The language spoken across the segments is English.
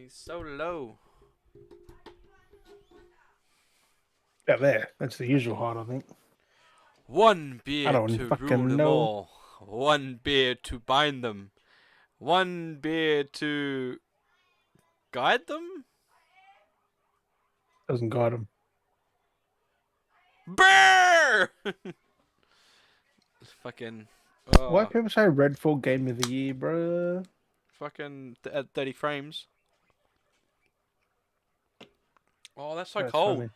He's so low. Yeah, there. That's the usual height, I think. One I beer don't to rule fucking them know. all. One beer to bind them. One beer to guide them? Doesn't guide him. Brrr! Fucking. Why Oh. people say Redfall Game of the Year, bro? Fucking at 30 frames. Oh, that's so That's cold. funny.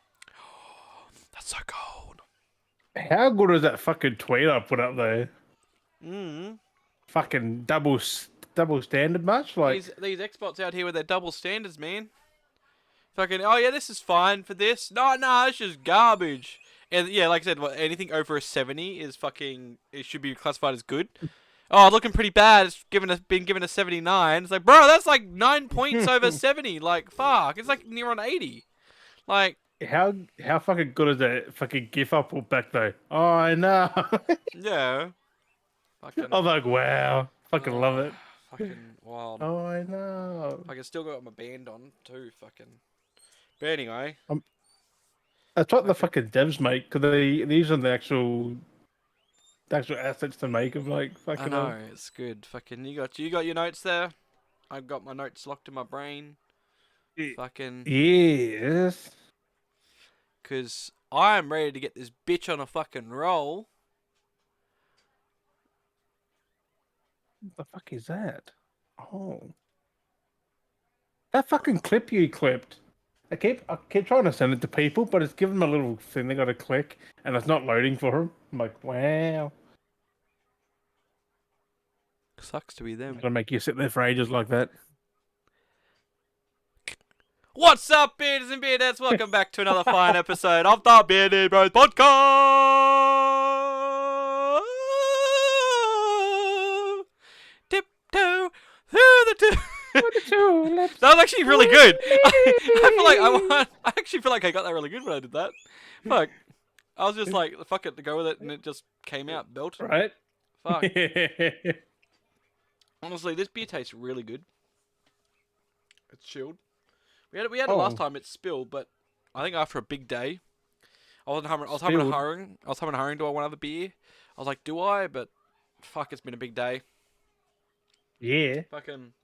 That's so cold. How good was that fucking tweet I put up there? Mm. Fucking double standard much? Like, These Xbots out here with their double standards, man. Fucking, oh yeah, this is fine for this. No, it's just garbage. And yeah, like I said, anything over a 70 is fucking. It should be classified as good. Oh, looking pretty bad. It's been given a 79. It's like, bro, that's like 9 points over 70. Like, fuck, it's like near on 80. Like, how fucking good is that fucking GIF I put back though? Oh, I know. yeah, I fucking, was like, wow, fucking love it. fucking wild. Oh, I know. I can still got my band on too. Fucking. But anyway, That's what the fucking. fucking devs make because they're using the actual assets to make them. Like, I fucking know hell. it's good. Fucking, you got your notes there. I've got my notes locked in my brain. Fucking. Yes. Because I am ready to get this bitch on a fucking roll. What the fuck is that? Oh. That fucking clip you clipped. I keep trying to send it to people, but it's giving them a little thing they got to click, and it's not loading for them. I'm like, wow. Sucks to be I'm them. gonna make you sit there for ages like that. What's up, bearders and beardettes? Welcome back to another fine episode of the Beardy Bros podcast. Tiptoe through the That was actually really good. I actually feel like I got that really good when I did that. Fuck. I was just like, fuck it, to go with it, and it just came out belting. Right? Fuck. Honestly, this beer tastes really good. It's chilled. We had it last Oh, time. It spilled, but I think after a big day, I was having a spilled. hurrying. I was having a hurrying. Do I want another beer? I was like, do I? But fuck, it's been a big day. Yeah. Fucking,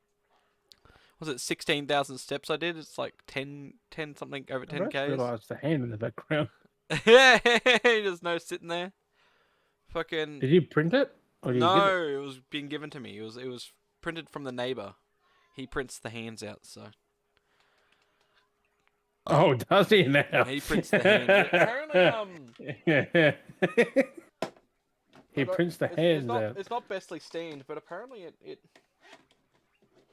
was it 16,000 steps I did? It's like 10 something over I 10 just k's. realised the hand in the background. Yeah, there's no sitting there. Fucking Did you print it or did you get it? no, it was being given to me. It was printed from the neighbor. He prints the hands out, so Oh, does he now? he prints the hands. Apparently, He prints the hands out. it's not bestly stained, but apparently it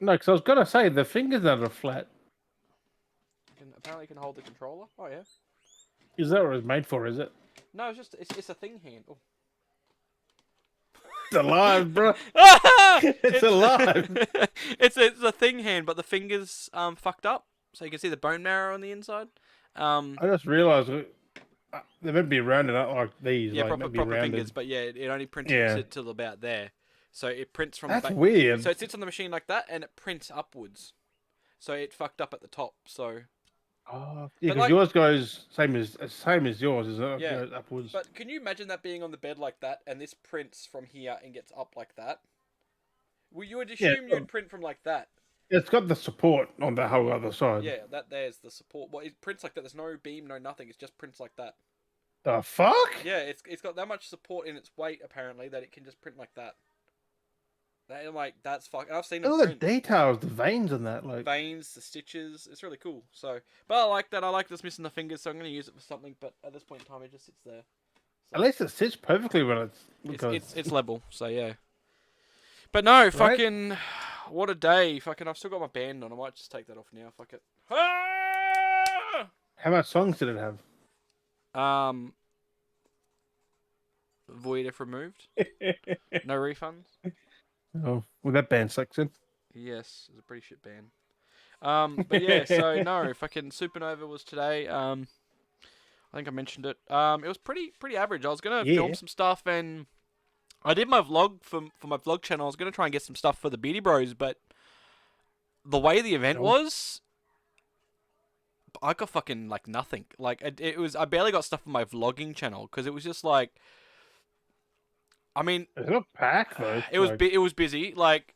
No, because I was gonna say the fingers that are flat. can hold the controller. Oh yeah. Is that what it's made for? Is it? No, it's a thing hand. Oh. It's alive, bro. It's alive. it's a thing hand, but the fingers fucked up, so you can see the bone marrow on the inside. I just realised they're meant to be rounded up like these. Yeah, like, proper meant to be proper rounded. fingers, but yeah, it only printed Yeah. till about there, so it prints from That's the back. weird. So it sits on the machine like that, and it prints upwards. So it fucked up at the top. So Oh, But yeah, because like- yours goes same as yours, isn't it? Yeah. It goes upwards. But can you imagine that being on the bed like that, and this prints from here and gets up like that? Well, you would assume you'd print from like that. It's got the support on the whole other side. Yeah, there's the support. Well, it prints like that. There's no beam, no nothing. It just prints like that. The fuck? Yeah, it's got that much support in its weight apparently that it can just print like that. That's fuck. I've seen it All the print. details, the veins and that, like. Veins, the stitches. It's really cool. So, but I like that. I like this missing the fingers, so I'm going to use it for something. But at this point in time, it just sits there. So At least it sits perfectly when it's. Because... it's level. So yeah. But no, fucking, what a day. Fucking, I've still got my band on. I might just take that off now. Fuck it. Ah! How much songs did it have? Void if removed. No refunds. Oh, well, that band section. Yes, it's a pretty shit band. But yeah, so no, fucking Supernova was today. I think I mentioned it. It was pretty average. I was gonna film some stuff, and I did my vlog for my vlog channel. I was gonna try and get some stuff for the Beardy Bros, but the way the event Nope. was, I got fucking like nothing. Like it was, I barely got stuff on my vlogging channel because it was just like, I mean, It's not packed though. it was busy. Like,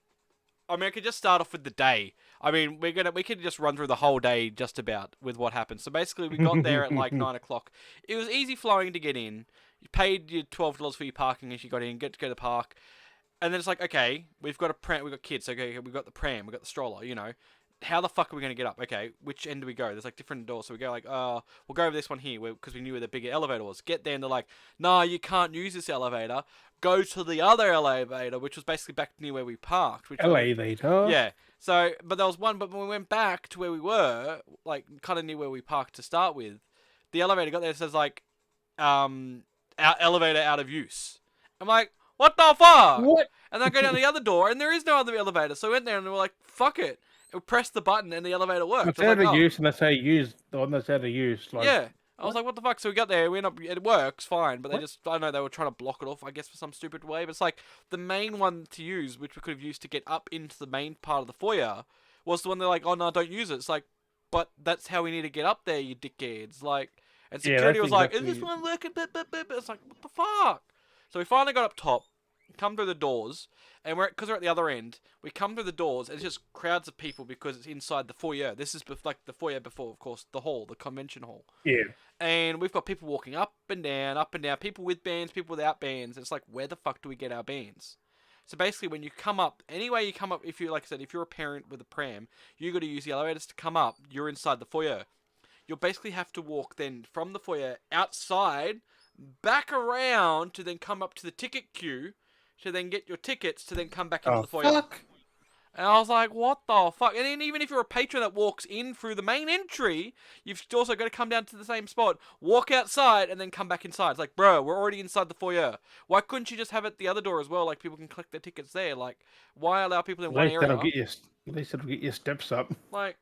I mean, I could just start off with the day. I mean, we could just run through the whole day just about with what happened. So basically, we got there at like 9 o'clock. It was easy flowing to get in. You paid your $12 for your parking as you got in. Get to go to the park, and then it's like, okay, we've got a pram. We've got kids. Okay, we've got the pram. We've got the stroller. You know, how the fuck are we gonna get up? Okay, which end do we go? There's like different doors. So we go like, we'll go over this one here because we knew where the bigger elevator was. Get there, and they're like, nah, you can't use this elevator. Go to the other elevator, which was basically back near where we parked. Which Elevator. yeah. So, but there was one. But when we went back to where we were, like kind of near where we parked to start with, the elevator got there. It says like, elevator out of use. I'm like, what the fuck? What? And then I go down the other door, and there is no other elevator. So we went there, and we were like, fuck it. And we pressed the button, and the elevator worked. It's I was out like, of oh. use, and they say use the one that's out of use. Like, Yeah. I was what? like, what the fuck? So we got there, we ended up, it works fine, but they What? just, I don't know, they were trying to block it off, I guess, for some stupid way. But it's like, the main one to use, which we could have used to get up into the main part of the foyer, was the one they're like, oh no, don't use it. It's like, but that's how we need to get up there, you dickheads. Like, and Yeah, security that's was like, is exactly this it. one working? It's like, what the fuck? So we finally got up top, come through the doors, and because we're at the other end, we come through the doors, and it's just crowds of people because it's inside the foyer. This is like the foyer before, of course, the hall, the convention hall. Yeah. And we've got people walking up and down, people with bands, people without bands. It's like, where the fuck do we get our bands? So basically, when you come up, anyway you come up, if you, like I said, if you're a parent with a pram, you got to use the elevators to come up. You're inside the foyer. You'll basically have to walk then from the foyer outside, back around to then come up to the ticket queue, to then get your tickets, to then come back into Oh the foyer. fuck! And I was like, what the fuck? And then even if you're a patron that walks in through the main entry, you've also got to come down to the same spot, walk outside, and then come back inside. It's like, bro, we're already inside the foyer. Why couldn't you just have it the other door as well? Like, people can collect their tickets there. Like, why allow people in At one least that'll area? get you. At least it'll get your steps up. Like,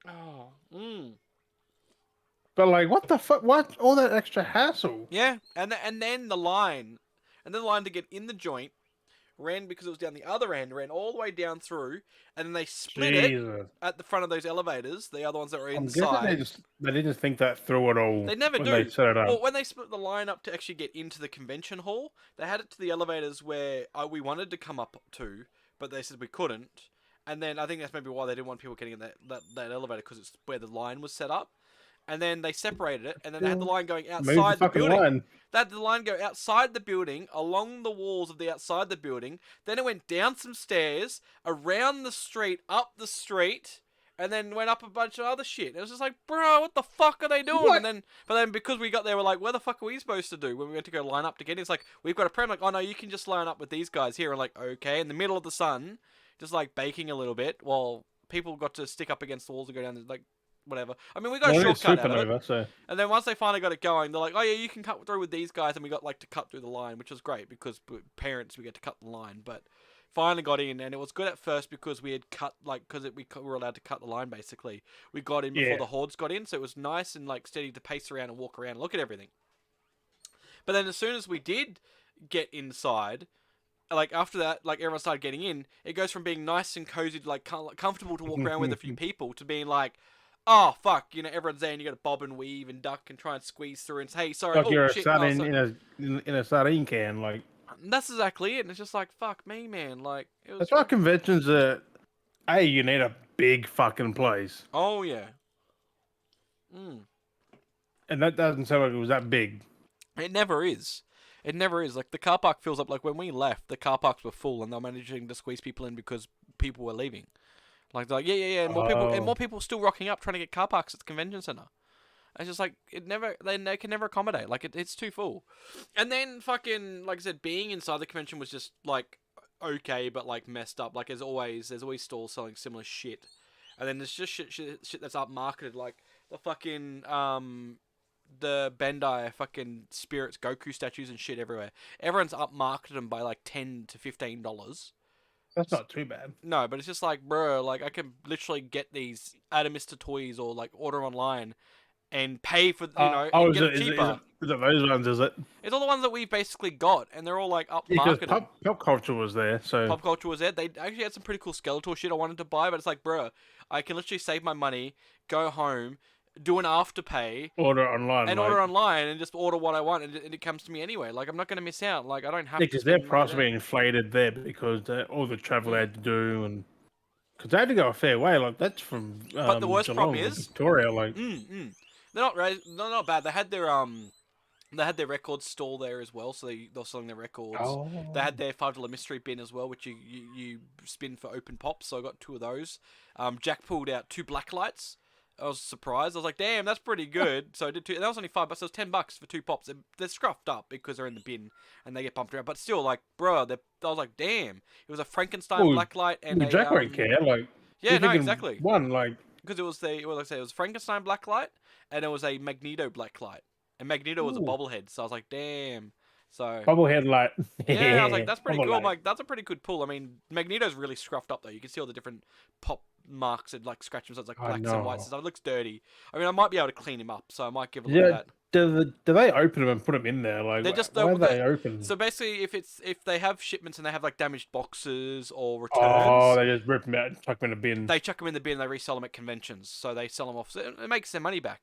But like, what the fuck? What all that extra hassle? yeah. And then the line. And then the line to get in the joint ran, because it was down the other end, ran all the way down through, and then they split it Jesus. at the front of those elevators, the other ones that were I'm guessing inside. they didn't think that through at all. They never when do. they set it up. Well, when they split the line up to actually get into the convention hall, they had it to the elevators where we wanted to come up to, but they said we couldn't. And then I think that's maybe why they didn't want people getting in that elevator, because it's where the line was set up. And then they separated it, and then they had the line going Move the outside the fucking building. line. They had the line go outside the building, along the walls of the outside the building. Then it went down some stairs, around the street, up the street, and then went up a bunch of other shit. It was just like, bro, what the fuck are they doing? What? And then because we got there, we're like, where the fuck are we supposed to do when we went to go line up to get in? It's like, we've got a pram. Like, oh no, you can just line up with these guys here. And like, okay, in the middle of the sun, just like baking a little bit, while people got to stick up against the walls and go down, like, whatever. I mean, we got a Well, it's shortcut out of it. supernova, so And then once they finally got it going, they're like, oh yeah, you can cut through with these guys. And we got like to cut through the line, which was great because parents, we get to cut the line. But finally got in, and it was good at first because we had cut, like, because we were allowed to cut the line basically. We got in before Yeah. the hordes got in, so it was nice and like steady to pace around and walk around and look at everything. But then as soon as we did get inside, like after that, like everyone started getting in, it goes from being nice and cozy to like comfortable to walk around with a few people to being like, oh fuck, you know, everyone's there and you got to bob and weave and duck and try and squeeze through and say, hey, sorry, like oh you're a shit, sardine sorry. in a sardine can. Like And that's exactly it. And it's just like, fuck me, man. Like it was. that's why conventions are. Hey, you need a big fucking place, Oh yeah. and that doesn't sound like it was that big. It never is. It never is. Like the car park fills up. Like when we left, the car parks were full, and they're managing to squeeze people in because people were leaving. Like they're like, yeah, and more people still rocking up trying to get car parks at the convention center. It's just like they can never accommodate. Like it's too full. And then fucking, like I said, being inside the convention was just like okay, but like messed up. Like there's always stalls selling similar shit. And then there's just shit that's upmarketed, like the fucking the Bandai fucking spirits Goku statues and shit everywhere. Everyone's upmarketed them by like $10 to $15. That's not too bad. No, but it's just like, bro, like I can literally get these at a Mr. Toys or like order online and pay for and Is get them it, cheaper. is it those ones? Is it? It's all the ones that we basically got, and they're all like Yeah, because upmarketed. pop culture was there, so Pop culture was there. They actually had some pretty cool Skeletor shit I wanted to buy, but it's like, bruh, I can literally save my money, go home, do an afterpay, order it online, and like order online, and just order what I want, and it comes to me anyway. Like, I'm not gonna miss out. Like, I don't yeah, have to because their spend money price there. being inflated there because all the travel they Mm. had to do and because they had to go a fair way. Like that's from But the worst problem Geelong or is, Victoria. Like they're not bad. They had their records store there as well, so they're selling their records. They oh, had their $5 mystery bin as well, which you spin for open pops. So I got 2 of those. Jack pulled out 2 black lights. I was surprised. I was like, "Damn, that's pretty good." So I did 2. And that was only $5. So it was $10 for 2 pops. They're scruffed up because they're in the bin and they get bumped around. But still, like, bro, I was like, "Damn!" It was a Frankenstein well, black light and a Jack won't care. Like yeah, you're no, thinking exactly. one, like Because it was like I say, it was Frankenstein blacklight, and it was a Magneto blacklight, and Magneto was a ooh, bobblehead. So I was like, damn. So bobblehead light, yeah, I was like, that's pretty bubble cool. I'm light. like, that's a pretty good pull. I mean, Magneto's really scruffed up though. You can see all the different pop marks and like scratches, so it's like I blacks and whites and know. stuff. It looks dirty. I mean, I might be able to clean him up, so I might give it a look at Yeah, that. do they open them and put them in there? Like They're just why are they open? so basically, if they have shipments and they have like damaged boxes or Oh, returns, they just rip them out and chuck them in a bin. they chuck them in the bin. And they resell them at conventions, so they sell them off. So it makes their money back,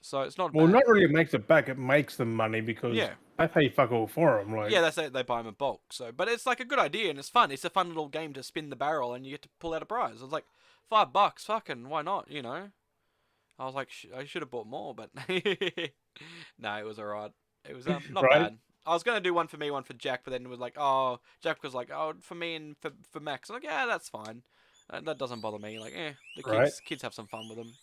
So it's not Well, bad. not really makes it back. It makes them money because Yeah. they pay fuck all for them. Like, Yeah, that's it. They buy them in bulk. So, but it's like a good idea and it's fun. It's a fun little game to spin the barrel and you get to pull out a prize. It's like $5. Fucking why not? I was like, I should have bought more, but no, it was alright. It was not right? bad. I was gonna do one for me, one for Jack, but then it was like, oh, Jack was like, oh, for me and for Max. I'm like, yeah, that's fine. That doesn't bother me. Like, the Right. kids have some fun with them.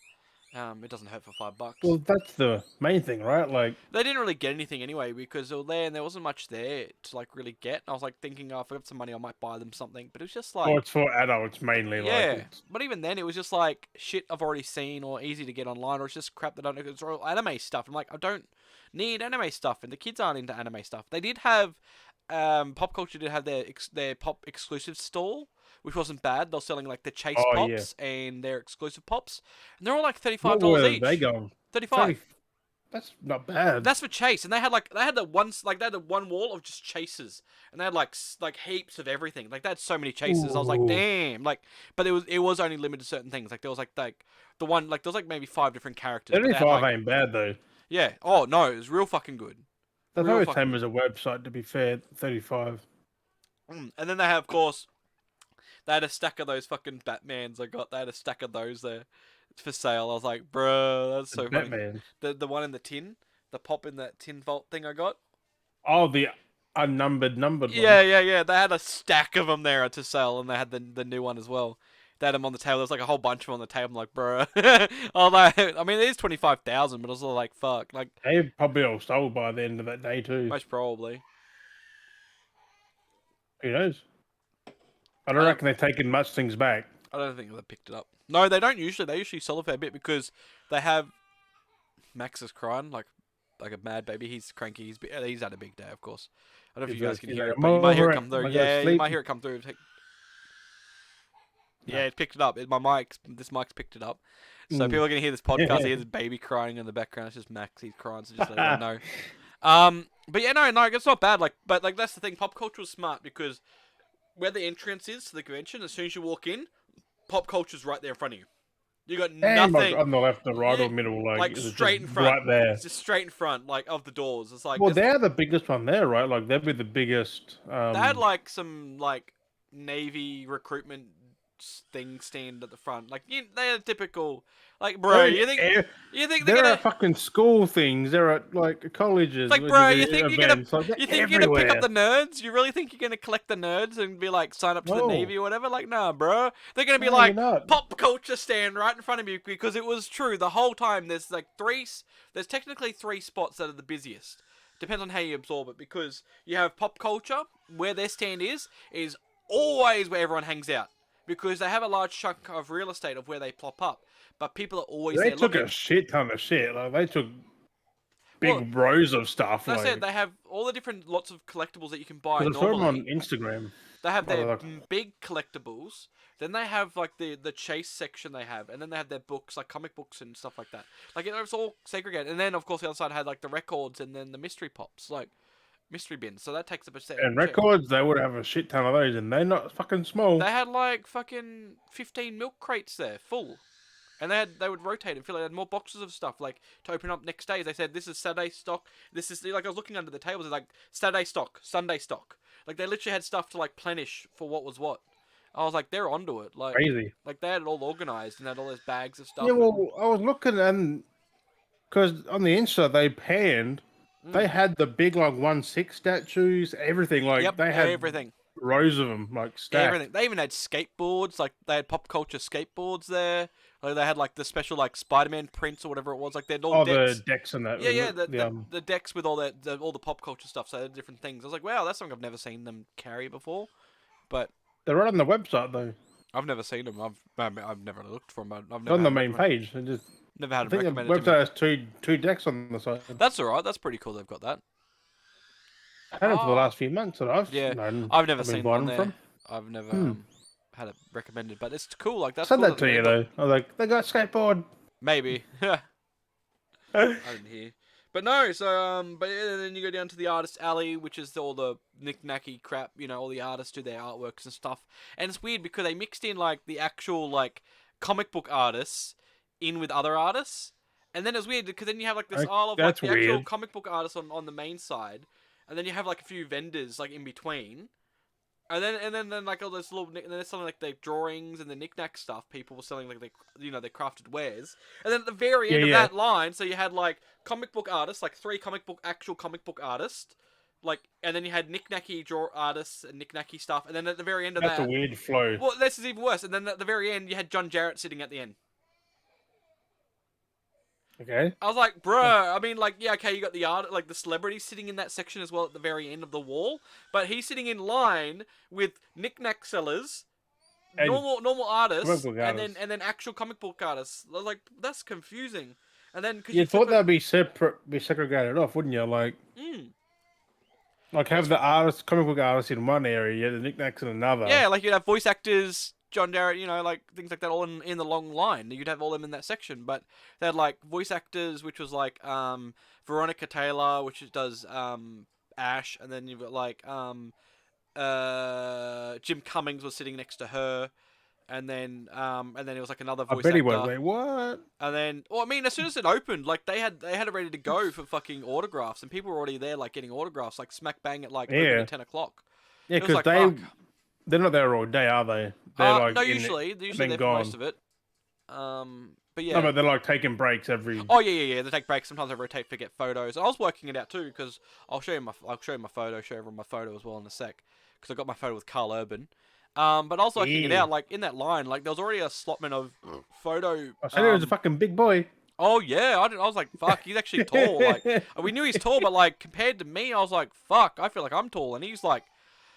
It doesn't hurt for $5. Well, that's the main thing, right? Like, They didn't really get anything anyway because they were there and there wasn't much there to like really get. And I was like thinking, oh, if I got some money, I might buy them something. But it was just oh, like, it's for adults mainly. Like, yeah. it's But even then, it was just like shit I've already seen or easy to get online, or it's just crap that I don't know. It's all anime stuff. I'm like, I don't need anime stuff, and the kids aren't into anime stuff. They did have, Pop Culture did have their pop exclusive stall, which wasn't bad. They're selling like the Chase oh yeah. pops and their exclusive pops, and they're all like What $35 were each. they going? 35. That's not bad. That's for Chase, and they had the one wall of just chases, and they had like heaps of everything. Like they had so many chases. I was like, Ooh, damn. Like, but it was only limited to certain things. Like there was like the one like there was like maybe 5 different characters, but they had 35 like ain't bad though. yeah. Oh no, it was real fucking good, That's real probably the fucking same good. as a website. To be fair, 35. And then they have, of course, they had a stack of those fucking Batmans. I got they had a stack of those there for sale. I was like, bro, that's The so funny. Batman. The one in the tin, the pop in that tin vault thing I got. Oh, the numbered Yeah, ones. yeah, yeah. They had a stack of them there to sell, and they had the new one as well. They had them on the table. There's like a whole bunch of them on the table. I'm like, bro. I mean, it is 25,000, but I was like, fuck, like They probably all sold by the end of that day too. most probably. Who knows? I I don't don't. reckon they're taking much things back. I don't think they picked it up. No, they don't usually. They usually sell a fair bit because they have Max is crying like a mad baby. He's cranky. He's had a big day, of course. I don't know if you guys can He's hear like, it, I'm but you might hear over it it. come through. I'm gonna Yeah, you sleep. might hear it come through. No. Yeah, it picked it up. This mic's picked it up. So Mm. people are gonna hear this podcast. They hear this baby crying in the background. It's just Max. He's crying. So just let everyone know. But yeah, no, it's not bad. But that's the thing. Pop culture is smart because where the entrance is to the convention, as soon as you walk in, pop culture's right there in front of you. You got And nothing. on the left, the right, Yeah, or middle, like it's straight just in front. right there. It's just straight in front, like of the doors. It's like Well, they're the biggest one there, right? Like they'll be the biggest. they had like some like Navy recruitment thing stand at the front. Like they're typical. Like bro, you think they're they're gonna? at fucking school things. They're at like colleges. It's like, with bro, the events. Like, they're you think you're gonna pick up everywhere. the nerds? You really think you're gonna collect the nerds and be like, sign up to the No, Navy or whatever? Like, nah, bro. They're gonna be no, you're like, not. pop culture stand right in front of you because it was true the whole time. There's like there's technically 3 spots that are the busiest. Depends on how you absorb it because you have pop culture where their stand is always where everyone hangs out because they have a large chunk of real estate of where they plop up. But people are always They there took looking. a shit ton of shit. Like they took Well, big rows of stuff. like I Like said, they have all the different lots of collectibles that you can buy because I saw them on normally. Instagram. They have What their are big collectibles. Then they have like the chase section they have, and then they have their books, like comic books and stuff like that. Like it's all segregated. And then of course the other side had like the records and then the mystery pops, like mystery bins. So that takes up a set. and records, they would have a shit ton of those, and they're not fucking small. They had like fucking 15 milk crates there, full. And they would rotate and fill it. They had more boxes of stuff like to open up next day. They said this is Saturday stock. This is like I was looking under the tables. It's like Saturday stock, Sunday stock. Like they literally had stuff to like plenish for what was what. I was like, they're onto it. Crazy. Like they had it all organized and had all those bags of stuff. Yeah, well, I was looking and because on the Insta they panned, they had the big like 1/6 statues, everything. Like Yep, they had everything. rows of them, like stacked. Everything. They even had skateboards. Like they had pop culture skateboards there. Like they had like the special like Spider-Man prints or whatever it was. Like they had all Oh, decks. the decks and that. Yeah, wasn't yeah, it? the decks with all all the pop culture stuff. So they had different things. I was like, wow, that's something I've never seen them carry before. But They're right on the website though. I've never seen them. I've never looked for them. I've It's never on the had main 'em page. It just, never I had them think the recommended to me. website has two decks on the side. That's alright. That's pretty cool. They've got that. I had them for the last few months that I've Yeah, known. I've never I've been seen buying one them there. from. I've never Hmm. had it recommended, but it's cool. Like I that's said cool that to you though. I was like, they got skateboard. Maybe. I didn't hear. But no, so but yeah, then you go down to the artist alley, which is all the knick-knacky crap. You know, all the artists do their artworks and stuff. And it's weird because they mixed in like the actual like comic book artists in with other artists, and then it's weird because then you have like this aisle of like That's the actual weird. comic book artists on the main side, and then you have like a few vendors like in between. And then like all this little, and then they're selling like their drawings and the knick-knack stuff. People were selling like their crafted wares. And then at the very end of that line, so you had like comic book artists, like three actual comic book artists, like, and then you had knick-knacky draw artists and knick-knacky stuff. And then at the very end of That's that, a weird flow. well, this is even worse. And then at the very end, you had John Jarrett sitting at the end. Okay. I was like, bruh, I mean, like, yeah, okay, you got the art, like the celebrities sitting in that section as well at the very end of the wall, but he's sitting in line with knick-knack sellers, And normal artists, book and artists. then actual comic book artists. I was like, that's confusing. And then because You thought that'd be segregated off, wouldn't you? Like have the artists, comic book artists in one area, yeah, the knickknacks in another. yeah, like you'd have voice actors, John Jarrett, you know, like things like that, all in the long line. You'd have all them in that section, but they had like voice actors, which was like Veronica Taylor, which does Ash, and then you've got like Jim Cummings was sitting next to her, and then it was like another I voice bet he actor. was. Wait, what? And then, well, I mean, as soon as it opened, like they had it ready to go for fucking autographs, and people were already there, like getting autographs, like smack bang at like opening at 10 o'clock. Yeah, It was because like, fuck. they're not there all day, are they? They're like No, in usually they're there for gone. most of it. But yeah. No, but they're like taking breaks every. Oh yeah. They take breaks. Sometimes they rotate to get photos. I was working it out too because I'll show you my photo. Show everyone my photo as well in a sec because I got my photo with Carl Urban. But I was working it out like in that line. Like there was already a slotment of photo. I said he was a fucking big boy. Oh yeah, I was like, fuck, he's actually tall. Like we knew he's tall, but like compared to me, I was like, fuck, I feel like I'm tall, and he's like,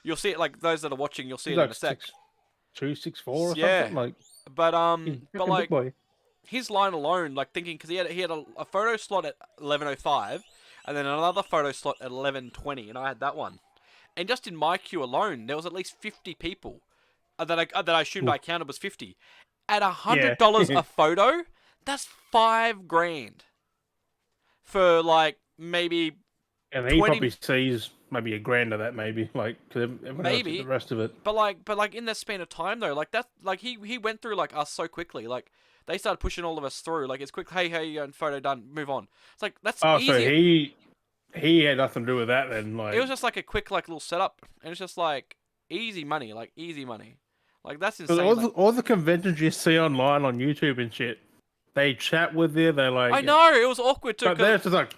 you'll see it like those that are watching, you'll see He's it like in a sec. 6'2", 6'4", or Yeah. something. Like, But he's but a like big boy. his line alone, like thinking, because he had a photo slot at 11:05, and then another photo slot at 11:20, and I had that one. And just in my queue alone, there was at least 50 people that I assumed I counted was 50. At $100 a photo, that's $5,000 for like maybe. And he 20... probably sees maybe $1,000 of that, maybe like cause maybe the rest of it. But like in that span of time though, like that, like he went through like us so quickly, like. They started pushing all of us through. Like, it's quick, hey, how you going? Photo done, move on. It's like, that's easy. So he had nothing to do with that then. Like, it was just like a quick, like, little setup. And it's just like, easy money. Like, easy money. Like, that's insane. All the conventions you see online on YouTube and shit, they chat with you, they're like... I know, it was awkward too. But they're just like...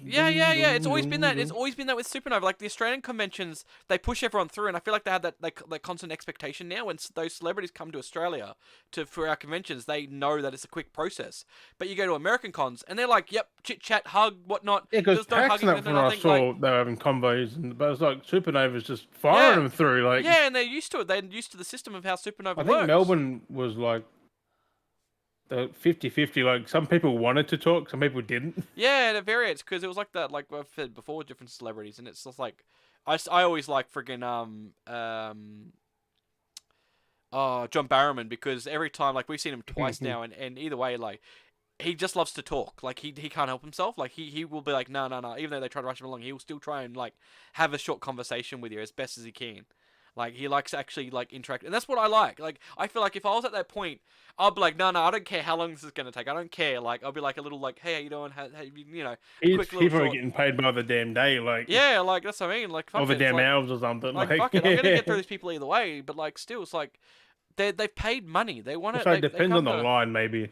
Yeah. It's always been that. It's always been that with Supernova. Like the Australian conventions, they push everyone through, and I feel like they have that like constant expectation now. When those celebrities come to Australia for our conventions, they know that it's a quick process. But you go to American cons, and they're like, "Yep, chit chat, hug, whatnot." Yeah, because PAX and that when I saw like, they were having combos, but it's like Supernova's just firing them through. Like, yeah, and they're used to it. They're used to the system of how Supernova works. I think Melbourne was like the 50-50, like some people wanted to talk, some people didn't. Yeah, and it varies because it was like that, like I've said before, with different celebrities, and it's just like I always like friggin' John Barrowman, because every time, like, we've seen him twice now, and either way, like, he just loves to talk. Like, he can't help himself. Like, he will be like, no, no, no. Even though they try to rush him along, he will still try and, like, have a short conversation with you as best as he can. Like, he likes to actually, like, interact. And that's what I like. Like, I feel like if I was at that point, I'd be like, no, no, I don't care how long this is going to take. I don't care. Like, I'll be like a little, like, hey, how you doing? How you know, a He's quick little probably short. getting paid by the damn day, like, Yeah, like, that's what I mean. Like, or fuck the it. It's damn hours or something. like, Like, fuck it. I'm going to get through these people either way. But, like, still, it's like, they've paid money. They want it. so it They depends on come the to. line, maybe.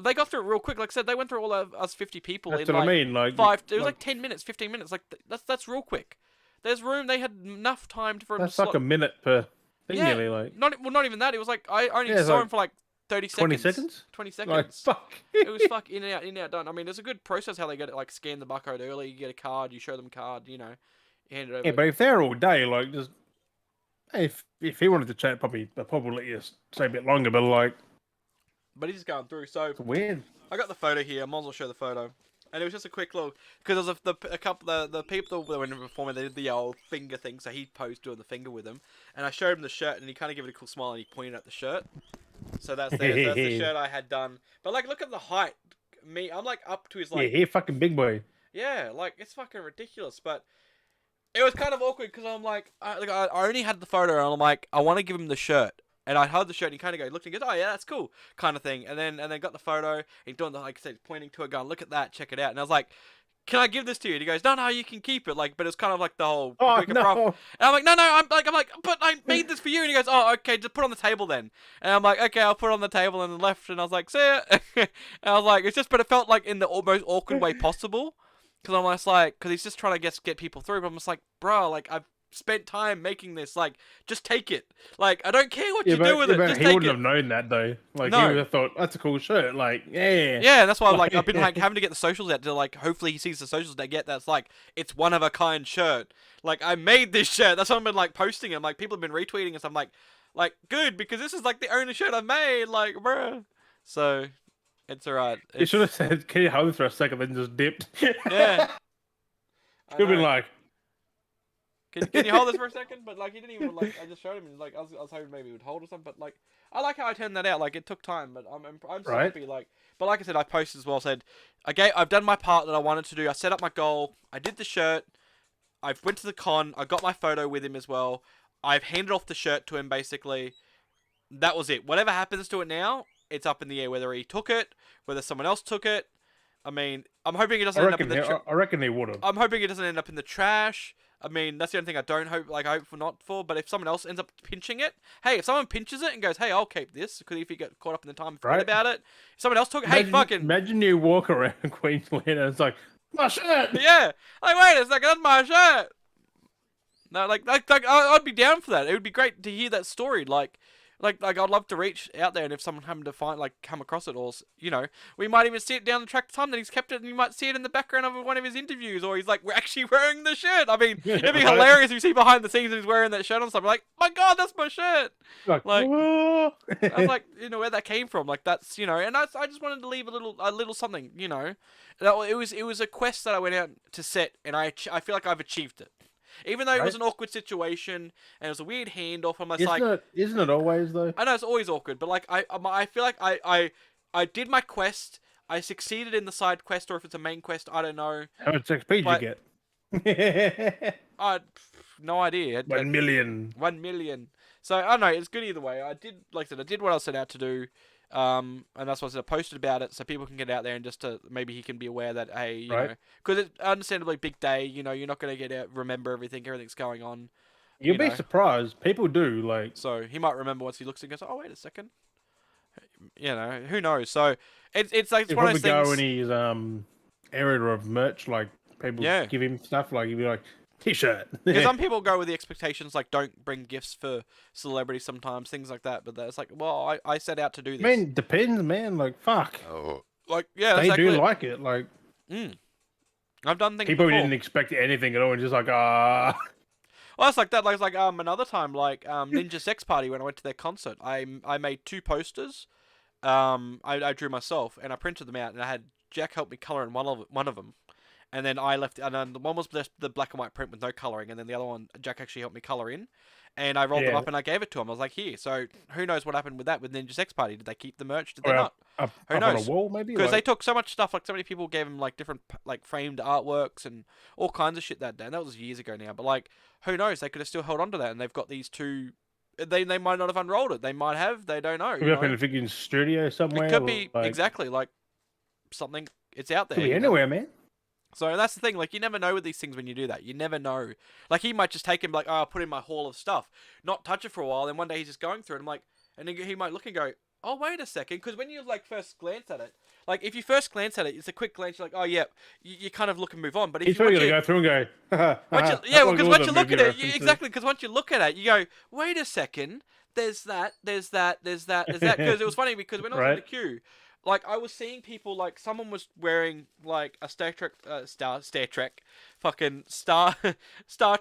They got through it real quick. Like I said, they went through all of us 50 people That's in what I like mean. Like, five. It was like 10 minutes, 15 minutes. Like that's real quick. There's room. They had enough time for him to that's like slot. a minute per thing, Yeah, nearly. Like, not even that. It was like I only yeah, it's saw like him for like 30 20 seconds. seconds. 20 Like, seconds. fuck. It was fuck in and out, done. I mean, it's a good process how they get it. Like, scan the barcode early. You get a card. You show them card. You know, hand it Yeah, over. but if they're all day, like, just if he wanted to chat, probably they'll probably let you stay a bit longer. But like, But he's just going through. So it's weird. I got the photo here. I might as well show the photo. And it was just a quick look, because there was a couple the people that went in before me. They did the old finger thing, so he posed doing the finger with him, and I showed him the shirt, and he kind of gave it a cool smile, and he pointed at the shirt. So that's there. So that's the shirt I had done. But like, look at the height. Me, I'm like up to his Yeah, like, he fucking big boy. yeah, like it's fucking ridiculous. But it was kind of awkward because I'm like, I only had the photo, and I'm like, I want to give him the shirt. And I held the shirt, and he kind of looked and goes, oh yeah, that's cool, kind of thing. And then got the photo, and he doing the, like I said, pointing to it, going, look at that, check it out. And I was like, can I give this to you? And he goes, no, no, you can keep it. Like, but it's kind of like the whole Oh quicker prof. no! And I'm like, no, no, I'm like, but I made this for you. And he goes, oh, okay, just put it on the table then. And I'm like, okay, I'll put it on the table, and then left. And I was like, see ya. And I was like, it's just, but it felt like in the most awkward way possible. Because I'm just like, because he's just trying to get people through. But I'm just like, bro, like, I've spent time making this. Like, just take it. Like, I don't care what you do with it. But Just he take wouldn't it. have known that though. Like, No. he would have thought that's a cool shirt. Like, yeah, Yeah, and that's why like I've been like having to get the socials out to like hopefully he sees the socials they get that's like it's one of a kind shirt. Like I made this shirt. That's why I've been like posting it. Like people have been retweeting and stuff. I'm like good because this is like the only shirt I've made. Like bruh. So it's alright. He should have said, "Can you hold for a second?" Then just dipped. Yeah. I He'd been know. like, Can you hold this for a second? But like he didn't even like I just showed him and like I was hoping maybe he would hold or something. But like I like how I turned that out. Like it took time, but I'm so Right. happy. Like but like I said, I posted as well. Said I've done my part that I wanted to do. I set up my goal. I did the shirt. I went to the con. I got my photo with him as well. I've handed off the shirt to him basically. That was it. Whatever happens to it now, it's up in the air. Whether he took it, whether someone else took it. I mean, I'm hoping it doesn't end up in the. I reckon he would have. I'm hoping it doesn't end up in the trash. I mean, that's the only thing I don't hope. Like, I hope for not for. But if someone else ends up pinching it, hey, if someone pinches it and goes, "Hey, I'll keep this," because if you get caught up in the time and forget Right. about it, if someone else took it, hey, fucking Imagine you walk around Queensland and it's like, my shirt. yeah. Like, wait a second, that's my shirt. No, like I'd be down for that. It would be great to hear that story. Like I'd love to reach out there, and if someone happened to come across it, or you know, we might even see it down the track. Time that he's kept it, and you might see it in the background of one of his interviews, or he's like, we're actually wearing the shirt. I mean, it'd be hilarious if you see behind the scenes he's wearing that shirt on something. Like, my God, that's my shirt. Like, "Whoa." I was like, you know, where that came from. Like that's, you know, and I just wanted to leave a little something, you know. It was a quest that I went out to set, and I feel like I've achieved it. Even though it was an awkward situation and it was a weird handoff, I'm just like, isn't it always though? I know it's always awkward, but like I feel like I did my quest. I succeeded in the side quest, or if it's a main quest, I don't know. How much XP did you get? No idea. 1 million. 1 million. So I don't know. It's good either way. I did, like I said, I did what I set out to do. And that's why I said I posted about it so people can get out there and just to maybe he can be aware that hey, you know, because it's understandably big day. You know, you're not gonna get out remember everything's going on. You'll be surprised. People do like. So he might remember once he looks and goes, oh wait a second. You know, who knows? So it's like it's one of those things. Go in his area of merch, like people give him stuff, like he'd be like T-shirt. Because some people go with the expectations like don't bring gifts for celebrities sometimes, things like that. But it's like, well, I set out to do this. I mean, depends, man. Like fuck. Oh. Like yeah, they do like it. Like I've done things. People before. didn't expect anything at all, and just like Well, it's like that. Like another time, like Ninja Sex Party when I went to their concert. I made 2 posters. I drew myself and I printed them out, and I had Jack help me color in one of them. And then I left, and then the one was the black and white print with no colouring, and then the other one, Jack actually helped me colour in. And I rolled them Yeah. up and I gave it to him. I was like, here. So who knows what happened with that with Ninja's X Party? Did they keep the merch? Did they Or not? Who up on a knows? wall, maybe. Because they Like, took so much stuff. Like so many people gave him like different like framed artworks and all kinds of shit that day. And that was years ago now. But like, who knows? They could have still held on to that, and they've got these two. They might not have unrolled it. They might have. They don't know. could be up in a freaking studio somewhere. It could be like, exactly like something. It's out there. Could be you know? anywhere, man. So that's the thing. Like you never know with these things when you do that. You never know. Like he might just take him like, oh, I'll put in my haul of stuff, not touch it for a while. Then one day he's just going through it. I'm like, and then he might look and go, oh, wait a second, because when you like first glance at it, like if you first glance at it, it's a quick glance. You're like, oh yeah, you kind of look and move on. But if He's you probably once gonna you, go through and go, once you yeah, because once you look at it, exactly, because once you look at it, you go, wait a second, there's that, there's that, there's that, there's that. Because it was funny because when I was in the queue. Like I was seeing people like someone was wearing like a Star Trek, fucking Star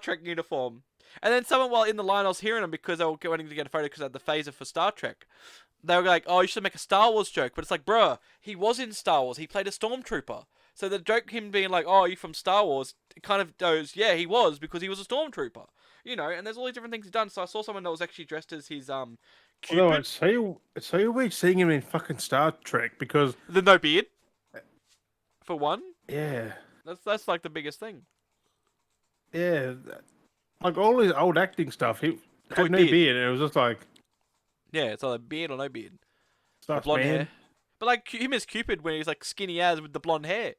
Trek uniform, and then someone while in the line I was hearing them because they were wanting to get a photo because they had the phaser for Star Trek. They were like, "Oh, you should make a Star Wars joke," but it's like, bruh, he was in Star Wars. He played a stormtrooper. So the joke, him being like, "Oh, are you from Star Wars?" It kind of goes, "Yeah, he was because he was a stormtrooper." You know, and there's all these different things he's done. So I saw someone that was actually dressed as his Cupid. No, it's so weird seeing him in fucking Star Trek because the no beard. For one. Yeah. That's like the biggest thing. Yeah. Like all his old acting stuff, he had no beard. And it was just like. Yeah, it's either beard or no beard. Blonde hair. But like him as Cupid when he's like skinny as with the blonde hair.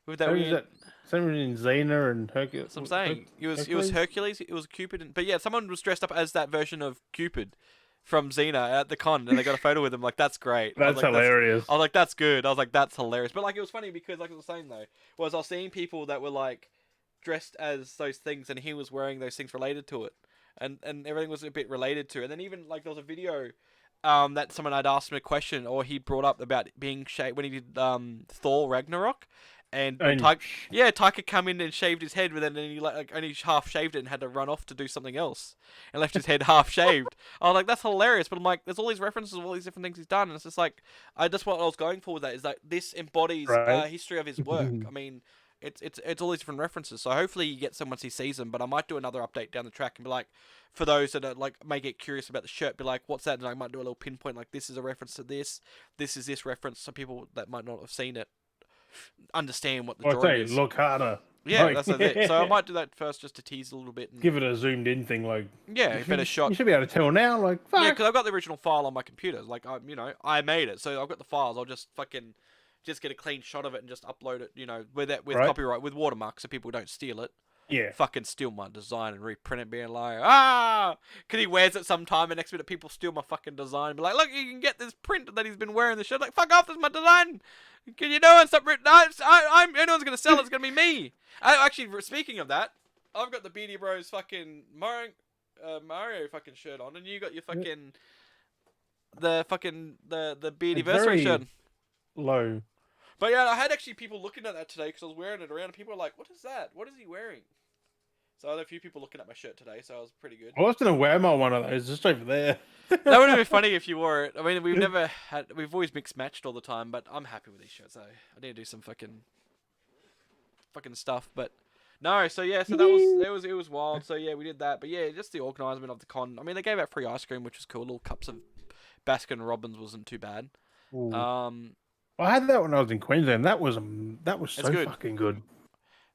With that weird... Same in Xena and Hercules. That's what I'm saying. It was Hercules, it was Cupid. But yeah, someone was dressed up as that version of Cupid from Xena at the con, and they got a photo with him. Like, that's great. That's hilarious. I was like, that's good. I was like, that's hilarious. But like, it was funny because, like I was saying though, I was seeing people that were like dressed as those things, and he was wearing those things related to it, and everything was a bit related to it. And then even like there was a video, that someone had asked him a question, or he brought up about being shaved when he did Thor Ragnarok. And Taika come in and shaved his head, but then he like only half shaved it and had to run off to do something else, and left his head half shaved. I was like, that's hilarious. But I'm like, there's all these references of all these different things he's done, and it's just like, that's what I was going for with that. Is that this embodies history of his work. I mean, it's all these different references. So hopefully you get some once he sees them. But I might do another update down the track and be like, for those that are like may get curious about the shirt, be like, what's that? And I might do a little pinpoint like this is a reference to this. This is this reference. So people that might not have seen it understand what the drawing is. Look harder. Yeah, that's it. So I might do that first just to tease a little bit. And... give it a zoomed in thing, like better shot. You should be able to tell now, like fuck. Yeah, because I've got the original file on my computer. Like I made it, so I've got the files. I'll just get a clean shot of it and just upload it. With copyright, with watermark, so people don't steal it. Yeah. Fucking steal my design and reprint it, being like, because he wears it sometime, and next minute people steal my fucking design and be like, look, you can get this print that he's been wearing the shirt. Like, fuck off, that's my design. Can you know and stop? Anyone's gonna sell it, it's gonna be me. Actually, speaking of that, I've got the Beardy Bros fucking Mario fucking shirt on, and you got your fucking the Beardy Bos shirt. Low. But yeah, I had actually people looking at that today because I was wearing it around, and people were like, "What is that? What is he wearing?" So I had a few people looking at my shirt today, so I was pretty good. I was gonna wear one of those just over there. That would have been funny if you wore it. I mean, we've always mixed matched all the time, but I'm happy with these shirts. I need to do some fucking stuff, but no. So yeah, so it was wild. So yeah, we did that, but yeah, just the organisation of the con. I mean, they gave out free ice cream, which was cool. Little cups of Baskin Robbins wasn't too bad. Ooh. I had that when I was in Queensland. That was so fucking good.